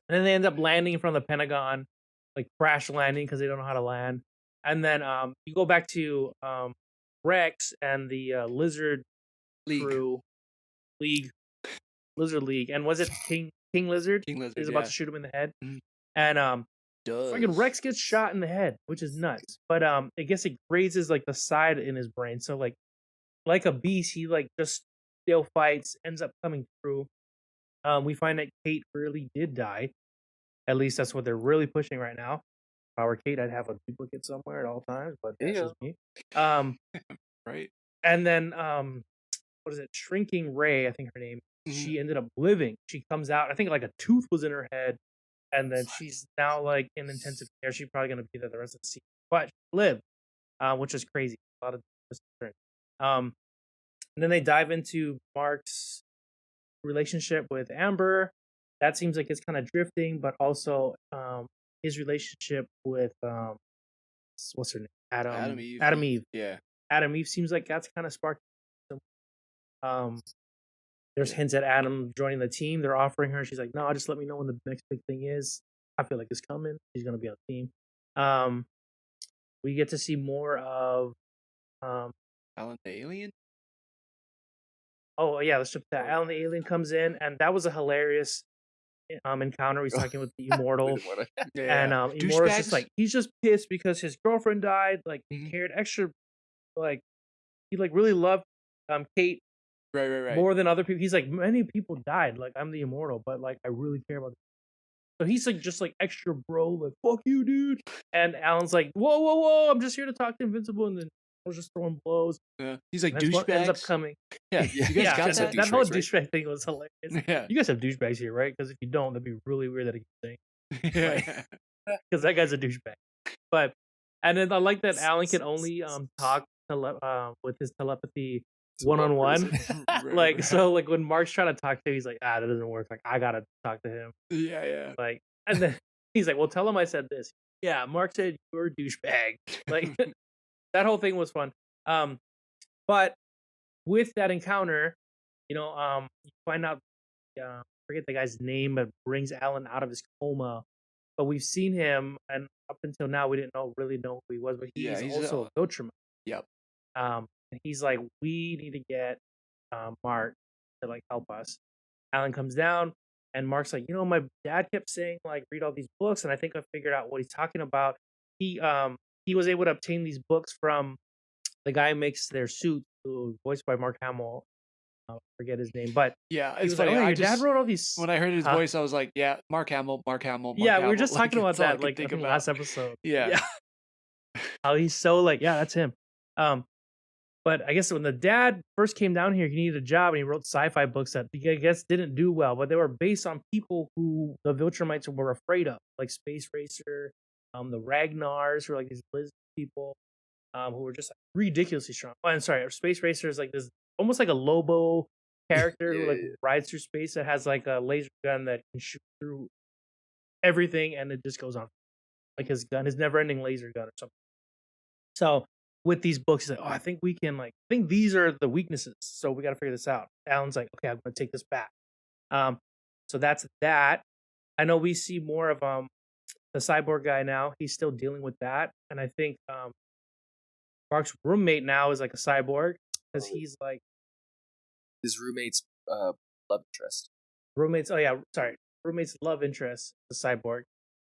then they end up landing in front of the Pentagon, like crash landing because they don't know how to land. And then you go back to Rex and the Lizard League. crew, Lizard League, and was it King Lizard? King Lizard. He's about to shoot him in the head, Mhm. and Does. fucking Rex gets shot in the head, which is nuts. But I guess it grazes like the side in his brain, so like a beast, he like just still fights, ends up coming through. We find that Kate really did die. At least that's what they're really pushing right now. If I were Kate, I'd have a duplicate somewhere at all times, but that's just me. Right. And then what is it? Shrinking Ray, I think her name. She ended up living. She comes out. I think like a tooth was in her head, and then she's now like in intensive care. She's probably gonna be there the rest of the season, but she lived, which is crazy. A lot of and then they dive into Mark's relationship with Amber. That seems like it's kind of drifting, but also his relationship with what's her name? Adam Eve. Adam Eve. Yeah. Adam Eve seems like that's kind of sparked. There's hints at Adam joining the team. They're offering her. She's like, no, just let me know when the next big thing is. I feel like it's coming. She's gonna be on the team. We get to see more of Alan the Alien. Oh yeah, let's jump to that. Alan the Alien comes in, and that was a hilarious encounter. He's talking with the Immortal, and Immortal's just like he's just pissed because his girlfriend died. Like he cared extra, like he like really loved Kate right more than other people. He's like many people died. Like I'm the Immortal, but like I really care about. So he's like just like extra bro, like fuck you, dude. And Alan's like, whoa, I'm just here to talk to Invincible, and then I was just throwing blows. Yeah. He's like douchebag ends up douchebags. coming. Yeah, you guys got that? That whole douchebag thing was hilarious. Yeah. You guys have douchebags here, right? Because if you don't, that'd be really weird that I keep saying. Yeah. Because that guy's a douchebag. But and then I like that Alan can only talk with his telepathy one-on-one. Like so, like when Mark's trying to talk to him, he's like, that doesn't work. Like I gotta talk to him. Yeah. Like and then he's like, well, tell him I said this. Yeah, Mark said you're a douchebag. Like that whole thing was fun. But with that encounter, you find out, forget the guy's name, but brings Alan out of his coma. But we've seen him, and up until now, we didn't really know who he was. But he's also a Viltrumite. Yep. And he's like, we need to get Mark to like help us. Alan comes down, and Mark's like, my dad kept saying like read all these books, and I think I figured out what he's talking about. He was able to obtain these books from the guy who makes their suit, voiced by Mark Hamill. I forget his name, but yeah, it's funny. Like, your dad wrote all these. When I heard his voice, I was like, yeah, Mark Hamill. Yeah, we were just talking about that like in the last episode. Yeah. How he's so like, yeah, that's him. But I guess when the dad first came down here, he needed a job, and he wrote sci-fi books that I guess didn't do well, but they were based on people who the Viltrumites were afraid of, like Space Racer, the Ragnars, who are like these lizard people, who were just like, ridiculously strong. Oh, I'm sorry, Space Racer is like this, almost like a Lobo character who like rides through space that has like a laser gun that can shoot through everything, and it just goes on. Like his gun, his never-ending laser gun or something. So with these books, he's like, I think we can I think these are the weaknesses. So we got to figure this out. Alan's like, okay, I'm going to take this back. So that's that. I know we see more of the cyborg guy now. He's still dealing with that. And I think Mark's roommate now is like a cyborg because he's like his roommate's love interest. Roommate's love interest, the cyborg.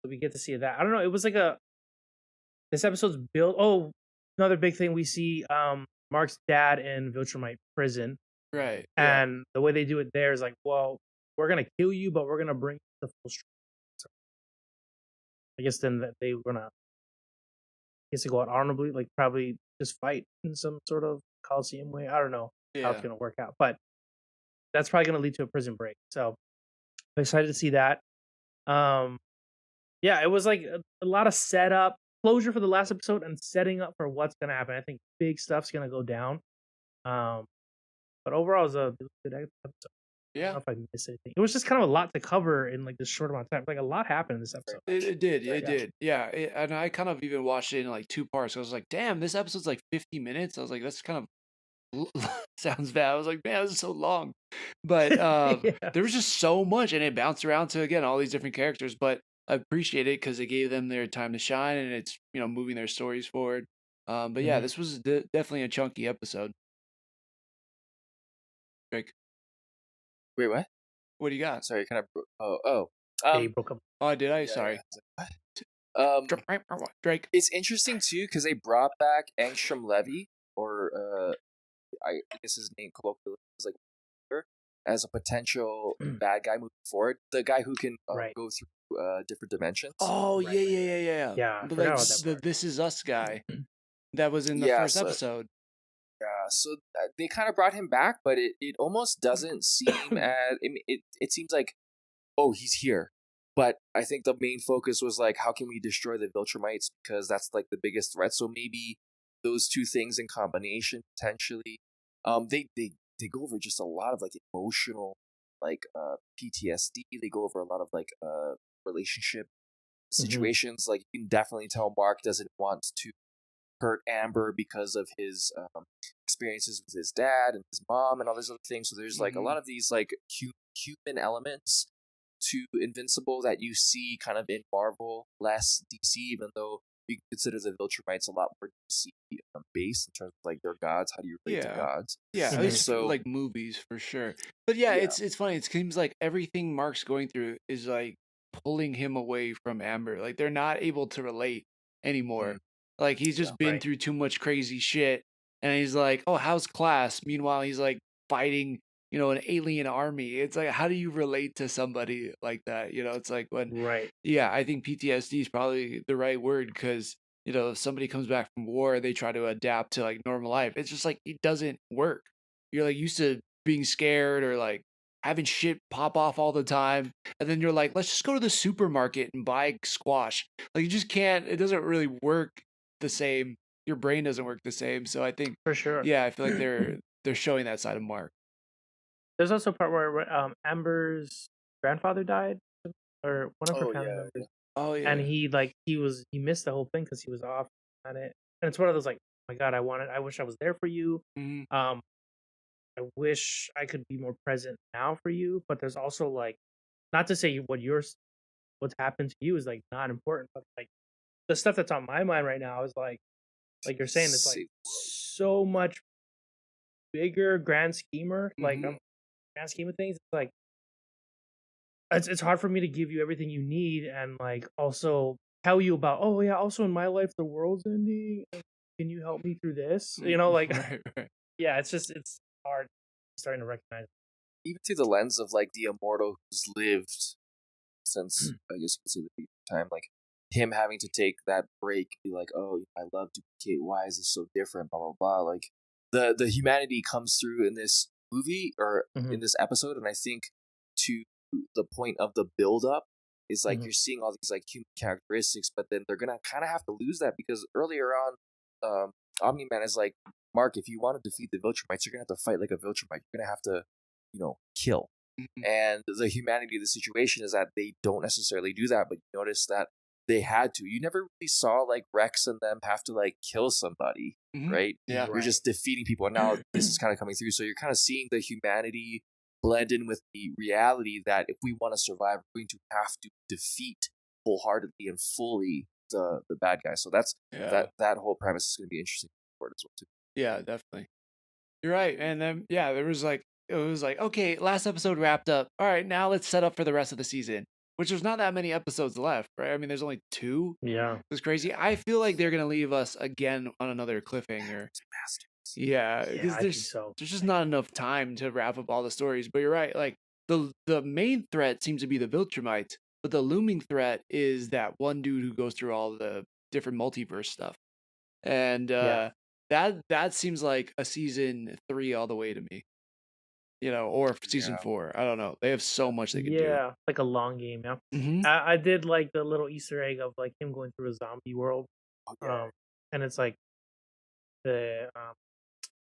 So we get to see that. I don't know. It was like this episode's built. Oh, another big thing we see Mark's dad in Viltrumite prison. Right. And the way they do it there is like, well, we're going to kill you, but we're going to bring the full strength. So I guess then that they were going to go out honorably, like probably just fight in some sort of Coliseum way. I don't know how it's going to work out. But that's probably going to lead to a prison break. So I'm excited to see that. Um, yeah, it was like a lot of setup, closure for the last episode, and setting up for what's going to happen. I think big stuff's going to go down. Um, but overall, it was a good episode. I don't Yeah, know if I missed anything. It was just kind of a lot to cover in like this short amount of time. Like a lot happened in this episode. it did. It Yeah. did. Yeah. And I kind of even watched it in like 2 parts. I was like, damn, this episode's like 50 minutes. I was like, that's kind of sounds bad. I was like, man, this is so long. But Yeah. there was just so much, and it bounced around to, again, all these different characters. But I appreciate it because it gave them their time to shine, and it's, moving their stories forward. But yeah, Mhm. this was definitely a chunky episode. Drake, Wait, what? what do you got? Sorry, kind of. They broke up. Oh, did I? yeah, Sorry. yeah. It's like, what? Drake. It's interesting too because they brought back Angstrom Levy, or I guess his name colloquially is like as a potential bad guy moving forward. The guy who can Right. go through different dimensions. Oh, Right, yeah. Yeah, I But forgot like about that the part. This Is Us guy that was in the Yeah, first so- episode. Yeah, so they kind of brought him back, but it almost doesn't seem as it seems like, oh, he's here. But I think the main focus was like, how can we destroy the Viltrumites, because that's like the biggest threat. So maybe those two things in combination potentially. They go over just a lot of like emotional like PTSD. They go over a lot of like relationship situations. Like you can definitely tell Mark doesn't want to hurt Amber because of his experiences with his dad and his mom and all these other things. So there's like a lot of these like human elements to Invincible that you see kind of in Marvel, less DC, even though you can consider the Viltrumites a lot more DC based in terms of like their gods. How do you relate to Yeah. gods? Yeah, at Mhm. least So- like movies for sure. But yeah, Yeah. it's funny. It seems like everything Mark's going through is like pulling him away from Amber. Like they're not able to relate anymore. Like he's just been Right. through too much crazy shit, and he's like, "Oh, how's class?" Meanwhile, he's like fighting, an alien army. It's like, how do you relate to somebody like that? It's like when, Right. yeah, I think PTSD is probably the right word because if somebody comes back from war, they try to adapt to like normal life. It's just like it doesn't work. You're like used to being scared or like having shit pop off all the time, and then you're like, let's just go to the supermarket and buy squash. Like you just can't. It doesn't really work the same. Your brain doesn't work the same. So I think, For sure. yeah, I feel like they're showing that side of Mark. There's also a part where Amber's grandfather died, or one of her Oh, family yeah, members, Oh yeah, and he missed the whole thing because he was off on it. And it's one of those like, oh my God, I wish I was there for you. Mhm. I wish I could be more present now for you. But there's also like, not to say what's happened to you is like not important, but like the stuff that's on my mind right now is like you're saying, it's like so much bigger, grand schemer, like Mhm. grand scheme of things. It's like it's hard for me to give you everything you need and like also tell you about, oh yeah, also in my life the world's ending. Can you help me through this? Like right. yeah, it's hard starting to recognize. even through the lens of like the immortal who's lived since I guess you could say the beginning of time, like him having to take that break, be like, oh, I love Duplicate. Why is this so different? Blah blah blah. Like the humanity comes through in this movie or Mhm. in this episode, and I think to the point of the build up is like Mhm. you're seeing all these like human characteristics, but then they're gonna kind of have to lose that because earlier on, Omni Man is like, Mark, if you want to defeat the Viltrumites, you're gonna have to fight like a Viltrumite. You're gonna have to, kill. Mhm. And the humanity of the situation is that they don't necessarily do that, but you notice that they had to. You never really saw like Rex and them have to like kill somebody, Mhm. right? Yeah. You're just defeating people. And now this is kind of coming through. So you're kind of seeing the humanity blend in with the reality that if we want to survive, we're going to have to defeat wholeheartedly and fully the bad guy. So that's Yeah. that whole premise is going to be interesting for it as well too. Yeah, definitely. You're right. And then yeah, it was like, okay, last episode wrapped up. All right, now let's set up for the rest of the season. Which there's not that many episodes left, right? I mean, there's only 2. Yeah. It's crazy. I feel like they're gonna leave us again on another cliffhanger. Yeah, because Yeah, I think there's so. just not enough time to wrap up all the stories. But you're right. Like the main threat seems to be the Viltrumites, but the looming threat is that one dude who goes through all the different multiverse stuff. And Yeah. that seems like a season 3 all the way to me. or season 4. I don't know. They have so much they can do. Yeah, like a long game. Yeah, Mm-hmm. I did like the little Easter egg of like him going through a zombie world. And it's like the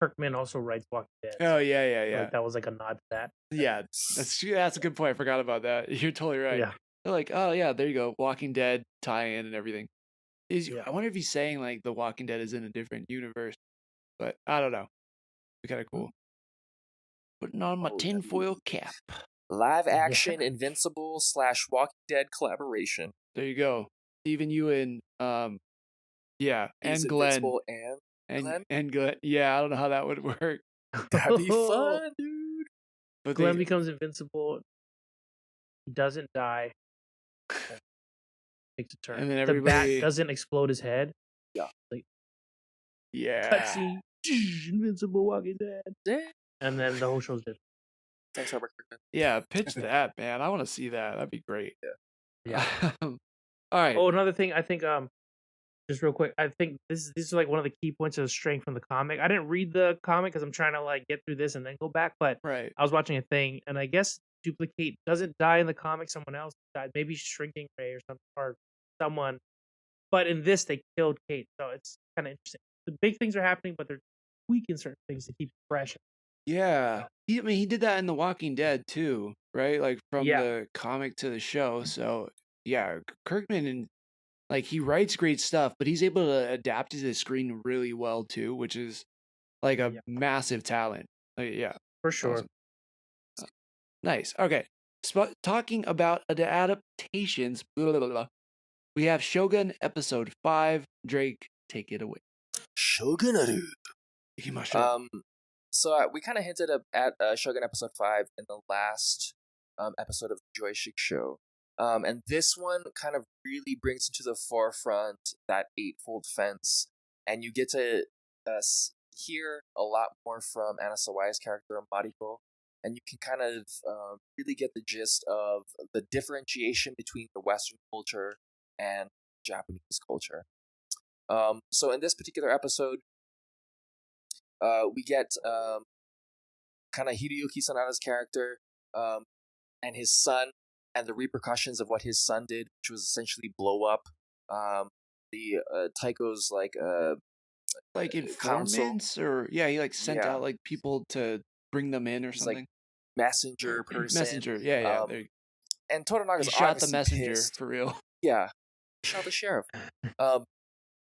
Kirkman also writes Walking Dead. Oh yeah. Like that was like a nod to that. Yeah, that's a good point. I forgot about that. You're totally right. Yeah. They're like, oh yeah, there you go, Walking Dead tie-in and everything. I wonder if he's saying like the Walking Dead is in a different universe, but I don't know. Be kind of cool. Putting on my tinfoil cap. Live action Invincible / Walking Dead collaboration. There you go. Steven Yeun, and Glenn. Invincible and Glenn. Yeah, I don't know how that would work. That'd be fun, dude. But Glenn becomes invincible. He doesn't die. Takes a turn. And then the everybody bat doesn't explode his head. Yeah. Cutscene. Invincible Walking Dead. And then the whole show's dead. Thanks, Robert Kirkman. Yeah, pitch that, man. I want to see that. That'd be great. Yeah. All right. Oh, another thing. I think just real quick, I think this is like one of the key points of strength from the comic. I didn't read the comic because I'm trying to like get through this and then go back. But right. I was watching a thing, and I guess Duplicate doesn't die in the comic. Someone else died, maybe Shrinking Ray or something, or someone. But in this, they killed Kate, so it's kind of interesting. The big things are happening, but they're tweaking certain things to keep it fresh. Yeah, he did that in The Walking Dead too, right? Like from the comic to the show. So yeah, Kirkman and like he writes great stuff, but he's able to adapt to the screen really well too, which is like a massive talent. Yeah, for sure. Awesome. Nice. Okay, talking about the adaptations. We have Shogun episode 5. Drake, take it away. Shogun. So we kind of hinted at Shogun episode 5 in the last episode of the Joystick Show. And this one kind of really brings into the forefront that eightfold fence. And you get to hear a lot more from Anna Sawai's character, Mariko. And you can kind of really get the gist of the differentiation between the Western culture and Japanese culture. So in this particular episode, we get kind of Hideyuki Sanada's character and his son and the repercussions of what his son did, which was essentially blow up the Taiko's like informants or he like sent out like people to bring them in or something. Like messenger person. Messenger, and Toronaga's shot the messenger pissed. For real. Yeah, shot the sheriff.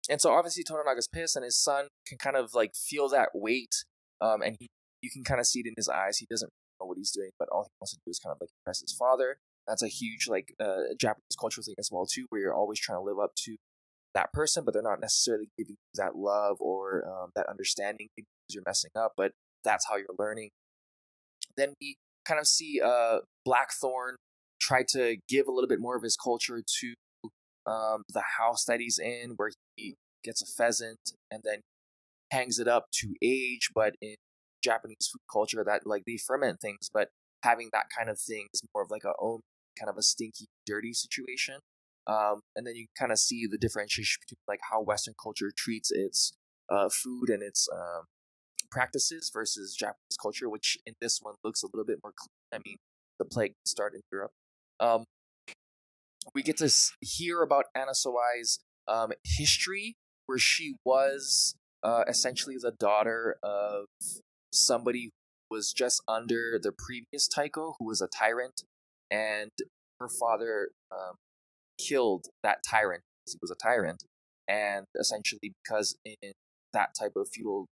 And so obviously Toronaga's pissed, and his son can kind of like feel that weight, and you can kind of see it in his eyes. He doesn't know what he's doing, but all he wants to do is kind of like impress his father. That's a huge like Japanese cultural thing as well too, where you're always trying to live up to that person, but they're not necessarily giving you that love or that understanding because you're messing up, but that's how you're learning. Then we kind of see Blackthorn try to give a little bit more of his culture to the house that he's in, where he gets a pheasant and then hangs it up to age. But in Japanese food culture, that like they ferment things, but having that kind of thing is more of like kind of a stinky, dirty situation. And then you kind of see the differentiation between like how Western culture treats its food and its practices versus Japanese culture, which in this one looks a little bit more clean. I mean, the plague started in Europe. We get to hear about Anna Sawai's history, where she was essentially the daughter of somebody who was just under the previous Taiko, who was a tyrant, and her father killed that tyrant because he was a tyrant. And essentially, because in that type of feudal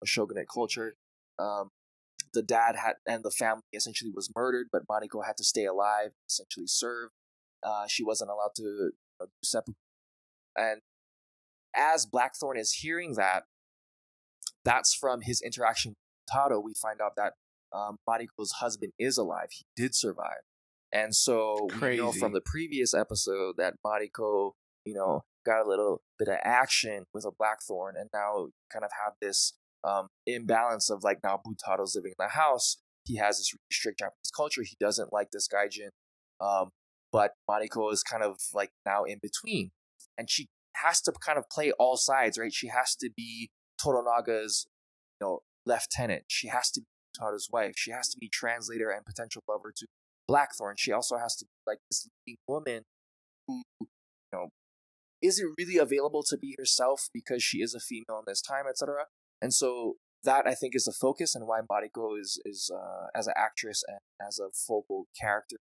shogunate culture, the dad and the family essentially was murdered, but Mariko had to stay alive, essentially serve. She wasn't allowed to do seppuku. And as Blackthorn is hearing that, that's from his interaction with Taro, we find out that Mariko's husband is alive. He did survive. And so we know from the previous episode that Mariko, got a little bit of action with a Blackthorn, and now kind of have this imbalance of like now Butaro's living in the house. He has this really strict Japanese culture. He doesn't like this gaijin. But Mariko is kind of like now in between. And she has to kind of play all sides, right? She has to be Toronaga's, lieutenant. She has to be Buntaro's wife. She has to be translator and potential lover to Blackthorn. She also has to be like this leading woman who, isn't really available to be herself because she is a female in this time, etc. And so that I think is the focus, and why Mariko is as an actress and as a focal character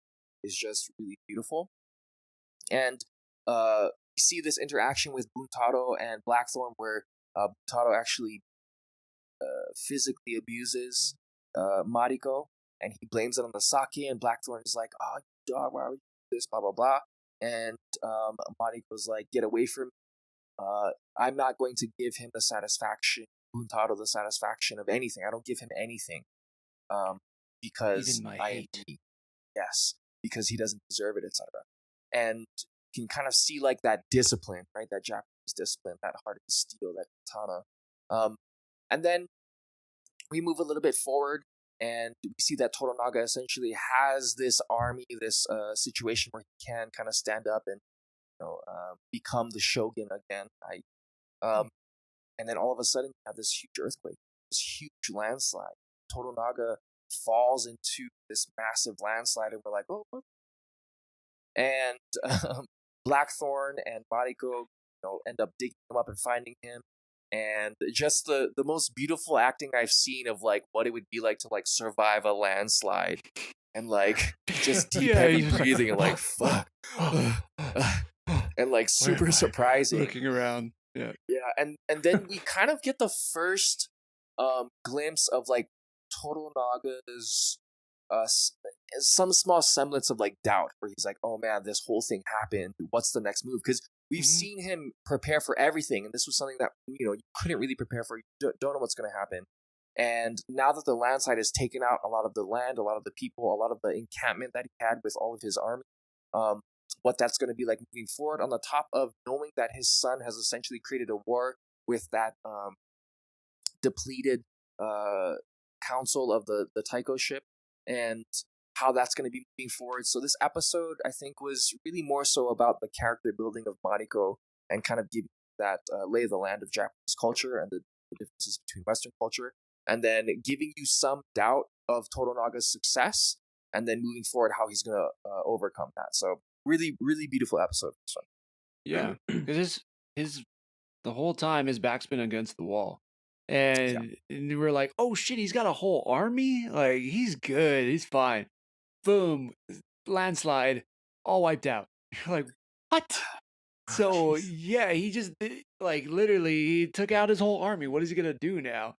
is just really beautiful. And you see this interaction with Buntaro and Blackthorn, where Buntaro actually physically abuses Mariko, and he blames it on the sake, and Blackthorn is like, "Oh, you dog, why would you do this?" Blah blah blah. And Mariko's like, "Get away from me. I'm not going to give him the satisfaction, Buntaro, the satisfaction of anything. I don't give him anything, because Even my I am hate." me. Yes, because he doesn't deserve it, etc. And you can kind of see like that discipline, right? That Japanese discipline, that heart of steel, that katana. And then we move a little bit forward, and we see that Toranaga essentially has this army, this situation where he can kind of stand up and become the shogun again. And then all of a sudden, you have this huge earthquake, this huge landslide. Toranaga falls into this massive landslide, and we're like, "Oh, what?" And Blackthorn and Mariko, end up digging him up and finding him. And just the most beautiful acting I've seen of like what it would be like to like survive a landslide, and like just deep heavy breathing and like fuck, and like super surprising. Looking around, yeah, and then we kind of get the first glimpse of like Toranaga's some small semblance of like doubt, where he's like, "Oh man, this whole thing happened. What's the next move?" Because we've seen him prepare for everything, and this was something that you couldn't really prepare for. You don't know what's going to happen. And now that the landslide has taken out a lot of the land, a lot of the people, a lot of the encampment that he had with all of his army, what that's going to be like moving forward, on the top of knowing that his son has essentially created a war with that depleted council of the Taiko ship, and how that's going to be moving forward. So this episode, I think, was really more so about the character building of Mariko, and kind of giving that lay of the land of Japanese culture and the differences between Western culture, and then giving you some doubt of Toranaga's success, and then moving forward how he's going to overcome that. So really, really beautiful episode. This one. yeah, because the whole time his back's been against the wall. And we're like, "Oh shit, he's got a whole army? Like, he's good, he's fine." Boom, landslide, all wiped out. You're like, "What?" So yeah, he just like literally he took out his whole army. What is he gonna do now?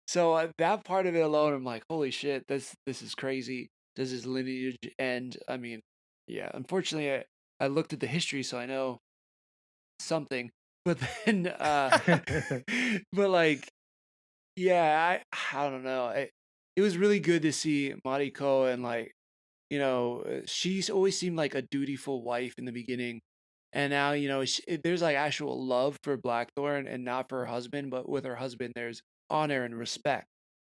So that part of it alone, I'm like, "Holy shit, this is crazy." Does his lineage end? I mean, yeah. Unfortunately, I looked at the history, so I know something. But then, but like, yeah, I don't know. It was really good to see Mariko, and like, she's always seemed like a dutiful wife in the beginning, and now there's like actual love for Blackthorn, and not for her husband, but with her husband there's honor and respect,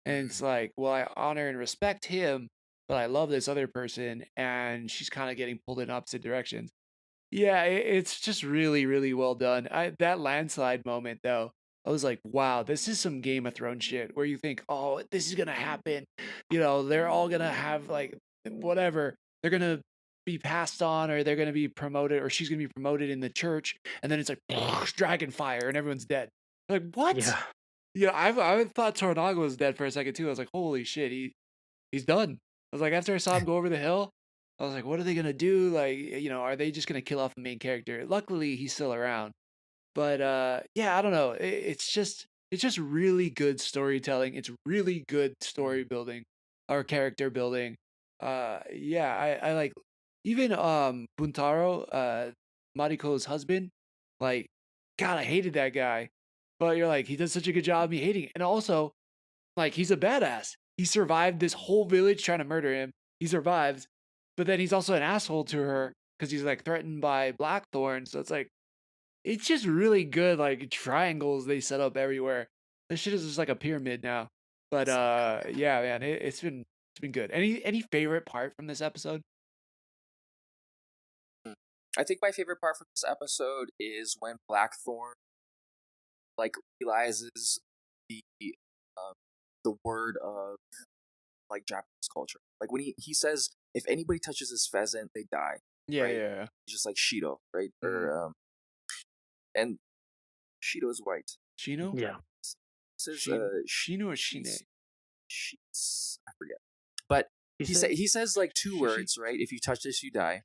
and it's like, well, I honor and respect him, but I love this other person, and she's kind of getting pulled in opposite directions. Yeah, it's just really, really well done. That landslide moment, though, I was like, wow, this is some Game of Thrones shit where you think, oh, this is gonna happen. They're all gonna have like whatever. They're gonna be passed on, or they're gonna be promoted, or she's gonna be promoted in the church, and then it's like dragon fire and everyone's dead. Like, what? Yeah. Yeah, I thought Toranaga was dead for a second too. I was like, holy shit, he's done. I was like, after I saw him go over the hill, I was like, what are they gonna do? Like, are they just gonna kill off the main character? Luckily, he's still around. But yeah, I don't know. It's just really good storytelling. It's really good story building or character building. Yeah, I like even Buntaro, Mariko's husband. Like, God, I hated that guy. But you're like, he does such a good job of me hating it. And also, like, he's a badass. He survived this whole village trying to murder him. He survives, but then he's also an asshole to her because he's like threatened by Blackthorn. So it's like, it's just really good, like triangles they set up everywhere. This shit is just like a pyramid now. But yeah, man, it's been good. Any favorite part from this episode? I think my favorite part from this episode is when Blackthorn like realizes the the word of like Japanese culture. Like when he says if anybody touches this pheasant, they die. Yeah, right? yeah. Just like Shido, right? Mhm. Or and Shido is white. Shino? Yeah. It says Shino or Shine? she's I forget. But said, he says like two Shishi? words, right? If you touch this, you die.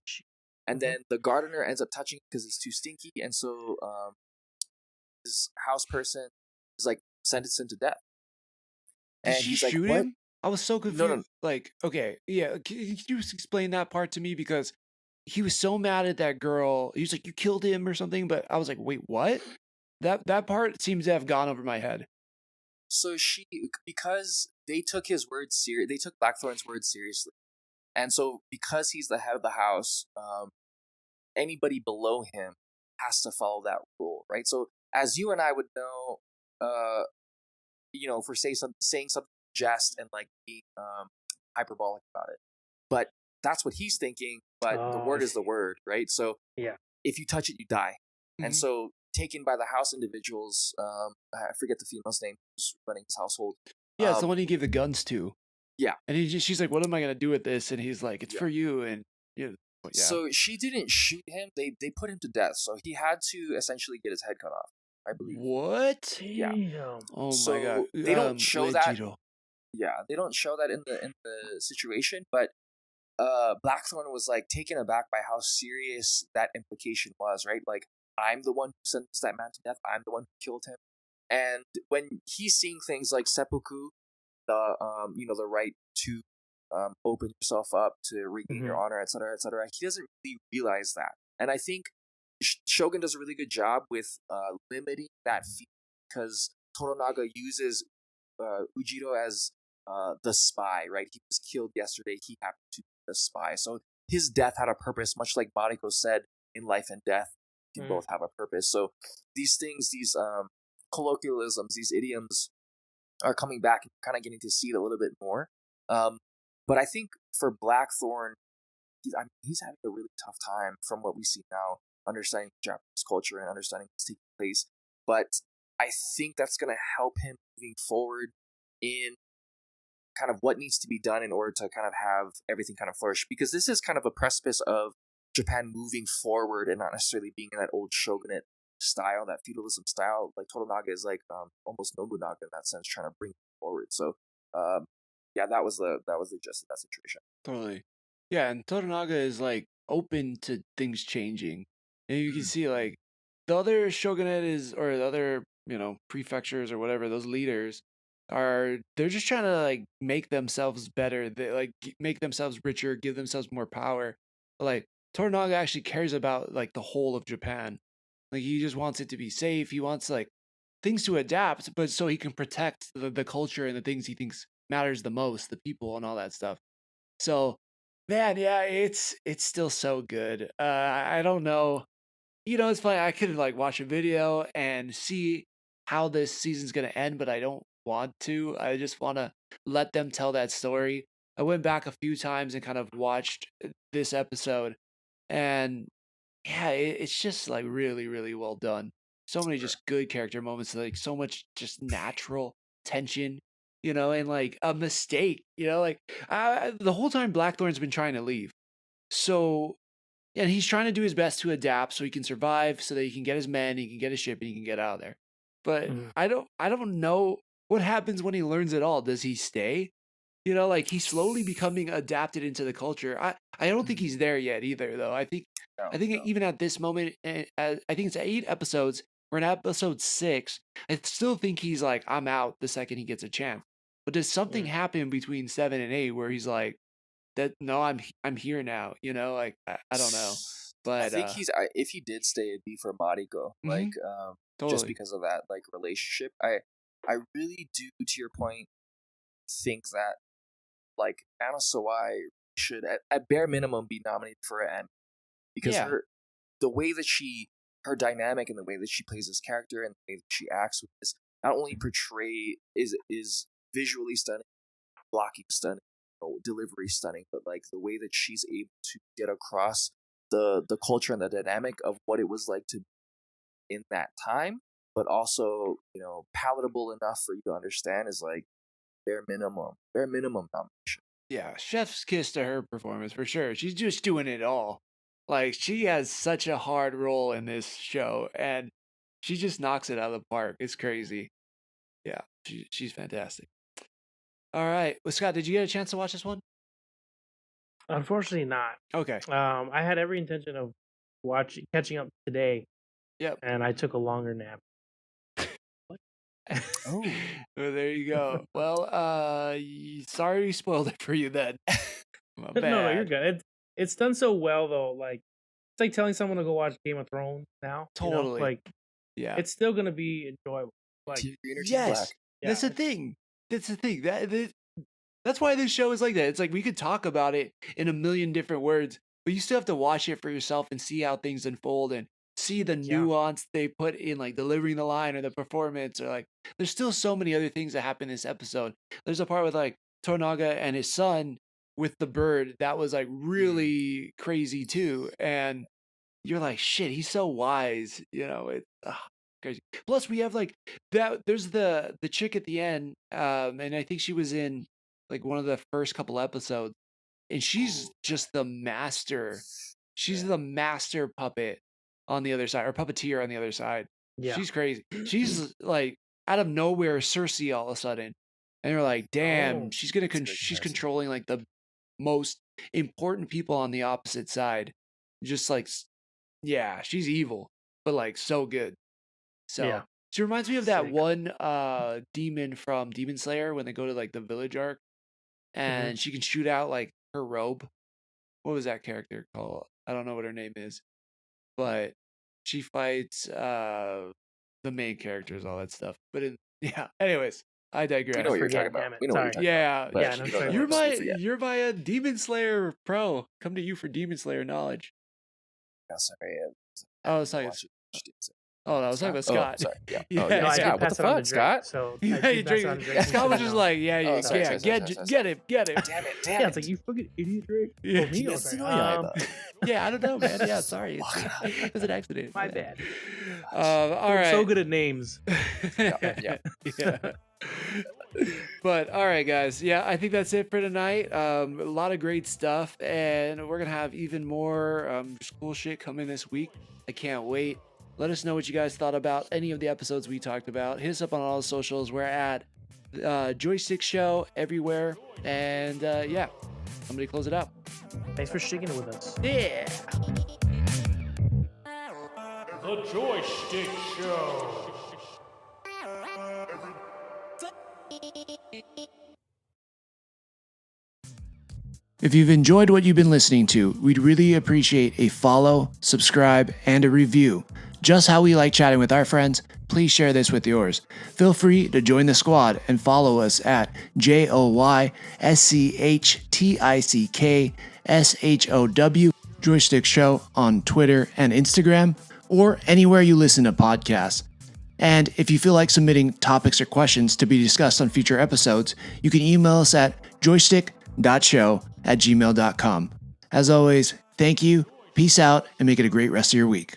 And then the gardener ends up touching it because it's too stinky, and so this house person is like sentenced him to death. Did And she he's like, shoot "What? him? I was so confused. No, no. Like, okay, yeah. Can you just explain that part to me? Because he was so mad at that girl. He was like, "You killed him" or something. But I was like, "Wait, what?" That part seems to have gone over my head. So because they took his words they took Blackthorn's words seriously, and so because he's the head of the house, anybody below him has to follow that rule, right? So as you and I would know, for saying something jest and like being hyperbolic about it, but that's what he's thinking. But the word is the word, right? So Yeah. if you touch it, you die. And Mhm. so taken by the house individuals, I forget the female's name who's running his household. Yeah, it's the one he gave the guns to. Yeah. And she's like, "What am I gonna do with this?" And he's like, "It's Yeah. for you." And yeah. So she didn't shoot him. They put him to death. So he had to essentially get his head cut off, I believe. What? Yeah. Damn. Oh So my god. they don't show that. Legito. Yeah, they don't show that in the situation, but Blackthorn was like taken aback by how serious that implication was, right? Like, I'm the one who sentenced that man to death. I'm the one who killed him. And when he's seeing things like seppuku, the right to open yourself up to regain your honor, etc., etc., he doesn't really realize that. And I think Shogun does a really good job with limiting that feat because Toranaga uses Ujiro as the spy, right? He was killed yesterday. He happened to be the spy. So his death had a purpose, much like Mariko said, in life and death can both have a purpose. So these things, these colloquialisms, these idioms are coming back and kind of getting to see it a little bit more. But I think for Blackthorn, he's having a really tough time from what we see now, understanding Japanese culture and understanding what's taking place. But I think that's going to help him moving forward in kind of what needs to be done in order to kind of have everything kind of flourish. Because this is kind of a precipice of Japan moving forward and not necessarily being in that old shogunate style, that feudalism style. Like Toranaga is like almost Nobunaga in that sense, trying to bring it forward. So that was the gist of that situation. Totally. Yeah, and Toranaga is like open to things changing. And you can see like the other shogunate or the other, prefectures or whatever, those leaders they're just trying to like make themselves better. They like make themselves richer, give themselves more power. But, like Toranaga actually cares about like the whole of Japan. Like he just wants it to be safe. He wants like things to adapt, but so he can protect the culture and the things he thinks matters the most, the people and all that stuff. So, man, yeah, it's still so good. I don't know. It's funny. I could like watch a video and see how this season's gonna end, but I don't want to. I just want to let them tell that story. I went back a few times and kind of watched this episode, and yeah, it's just like really, really well done. So many just good character moments, like so much just natural tension, and like a mistake, like the whole time Blackthorn's been trying to leave. So, and he's trying to do his best to adapt so he can survive, so that he can get his men, he can get his ship, and he can get out of there. But I don't know what happens when he learns it all. Does he stay? Like he's slowly becoming adapted into the culture. I don't think he's there yet either, though. I think even at this moment, I think it's 8 episodes. We're in episode 6. I still think he's like, I'm out the second he gets a chance. But does something happen between 7 and 8 where he's like, that? No, I'm here now. Like I don't know. But I think if he did stay, it'd be for Mariko, like totally. just because of that like relationship. I really do, to your point, think that like Anna Sawai should at bare minimum be nominated for an Emmy because the way that her dynamic and the way that she plays this character and the way that she acts with this not only is visually stunning, blocking stunning, delivery stunning, but like the way that she's able to get across the culture and the dynamic of what it was like to be in that time, but also palatable enough for you to understand is like bare minimum nomination. Yeah, chef's kiss to her performance for sure. She's just doing it all. Like, she has such a hard role in this show, and she just knocks it out of the park. It's crazy. Yeah, she's fantastic. All right. Well, Scott, did you get a chance to watch this one? Unfortunately, not. Okay. I had every intention of catching up today. Yep. And I took a longer nap. Oh, well, there you go. Well, sorry we spoiled it for you then. My bad. No, you're good. It's done so well though. Like, it's like telling someone to go watch Game of Thrones now. Totally. You know? Like, yeah, it's still gonna be enjoyable. Like, Team green or team yes, black? that's the thing. That's the thing. That's why this show is like that. It's like we could talk about it in a million different words, but you still have to watch it for yourself and see how things unfold and see the nuance they put in, like delivering the line or the performance, or like there's still so many other things that happen in this episode. There's a part with like Tornaga and his son with the bird that was like really crazy too, and you're like, shit, he's so wise, you know. It's crazy. Plus we have like that, there's the chick at the end, and I think she was in like one of the first couple episodes, and she's just the master. She's the master puppet on the other side, or puppeteer on the other side. Yeah. She's crazy. She's like out of nowhere Cersei all of a sudden, and you're like, damn, she's gonna she's controlling like the most important people on the opposite side. Just like, yeah, she's evil, but like so good. So she reminds me of that one demon from Demon Slayer when they go to like the village arc, and she can shoot out like her robe. What was that character called? I don't know what her name is, but she fights the main characters, all that stuff. But anyways, I digress. We know what you're talking about. We know what you're talking about. You're my Demon Slayer pro. Come to you for Demon Slayer knowledge. Oh, sorry. I was talking. Oh, I was talking about Scott. Oh, sorry. Yeah. Yeah. Oh, yeah. Scott, what the fuck, Scott? So you drink. Scott was just like, yeah, get it. Damn it. Yeah, it's like, you fucking idiot, Drake. Yeah. Oh, me? Yeah, I don't know, man. Yeah, sorry. It was an accident. My bad. All right. So good at names. Yeah. But all right, guys. Yeah, I think that's it for tonight. A lot of great stuff, and we're gonna have even more cool shit coming this week. I can't wait. Let us know what you guys thought about any of the episodes we talked about. Hit us up on all the socials. We're at Joystick Show everywhere. And yeah, somebody close it out. Thanks for sticking it with us. Yeah. The Joystick Show. If you've enjoyed what you've been listening to, we'd really appreciate a follow, subscribe, and a review. Just how we like chatting with our friends, please share this with yours. Feel free to join the squad and follow us at JoyStickShow Joystick Show on Twitter and Instagram, or anywhere you listen to podcasts. And if you feel like submitting topics or questions to be discussed on future episodes, you can email us at joystick.show@gmail.com. As always, thank you, peace out, and make it a great rest of your week.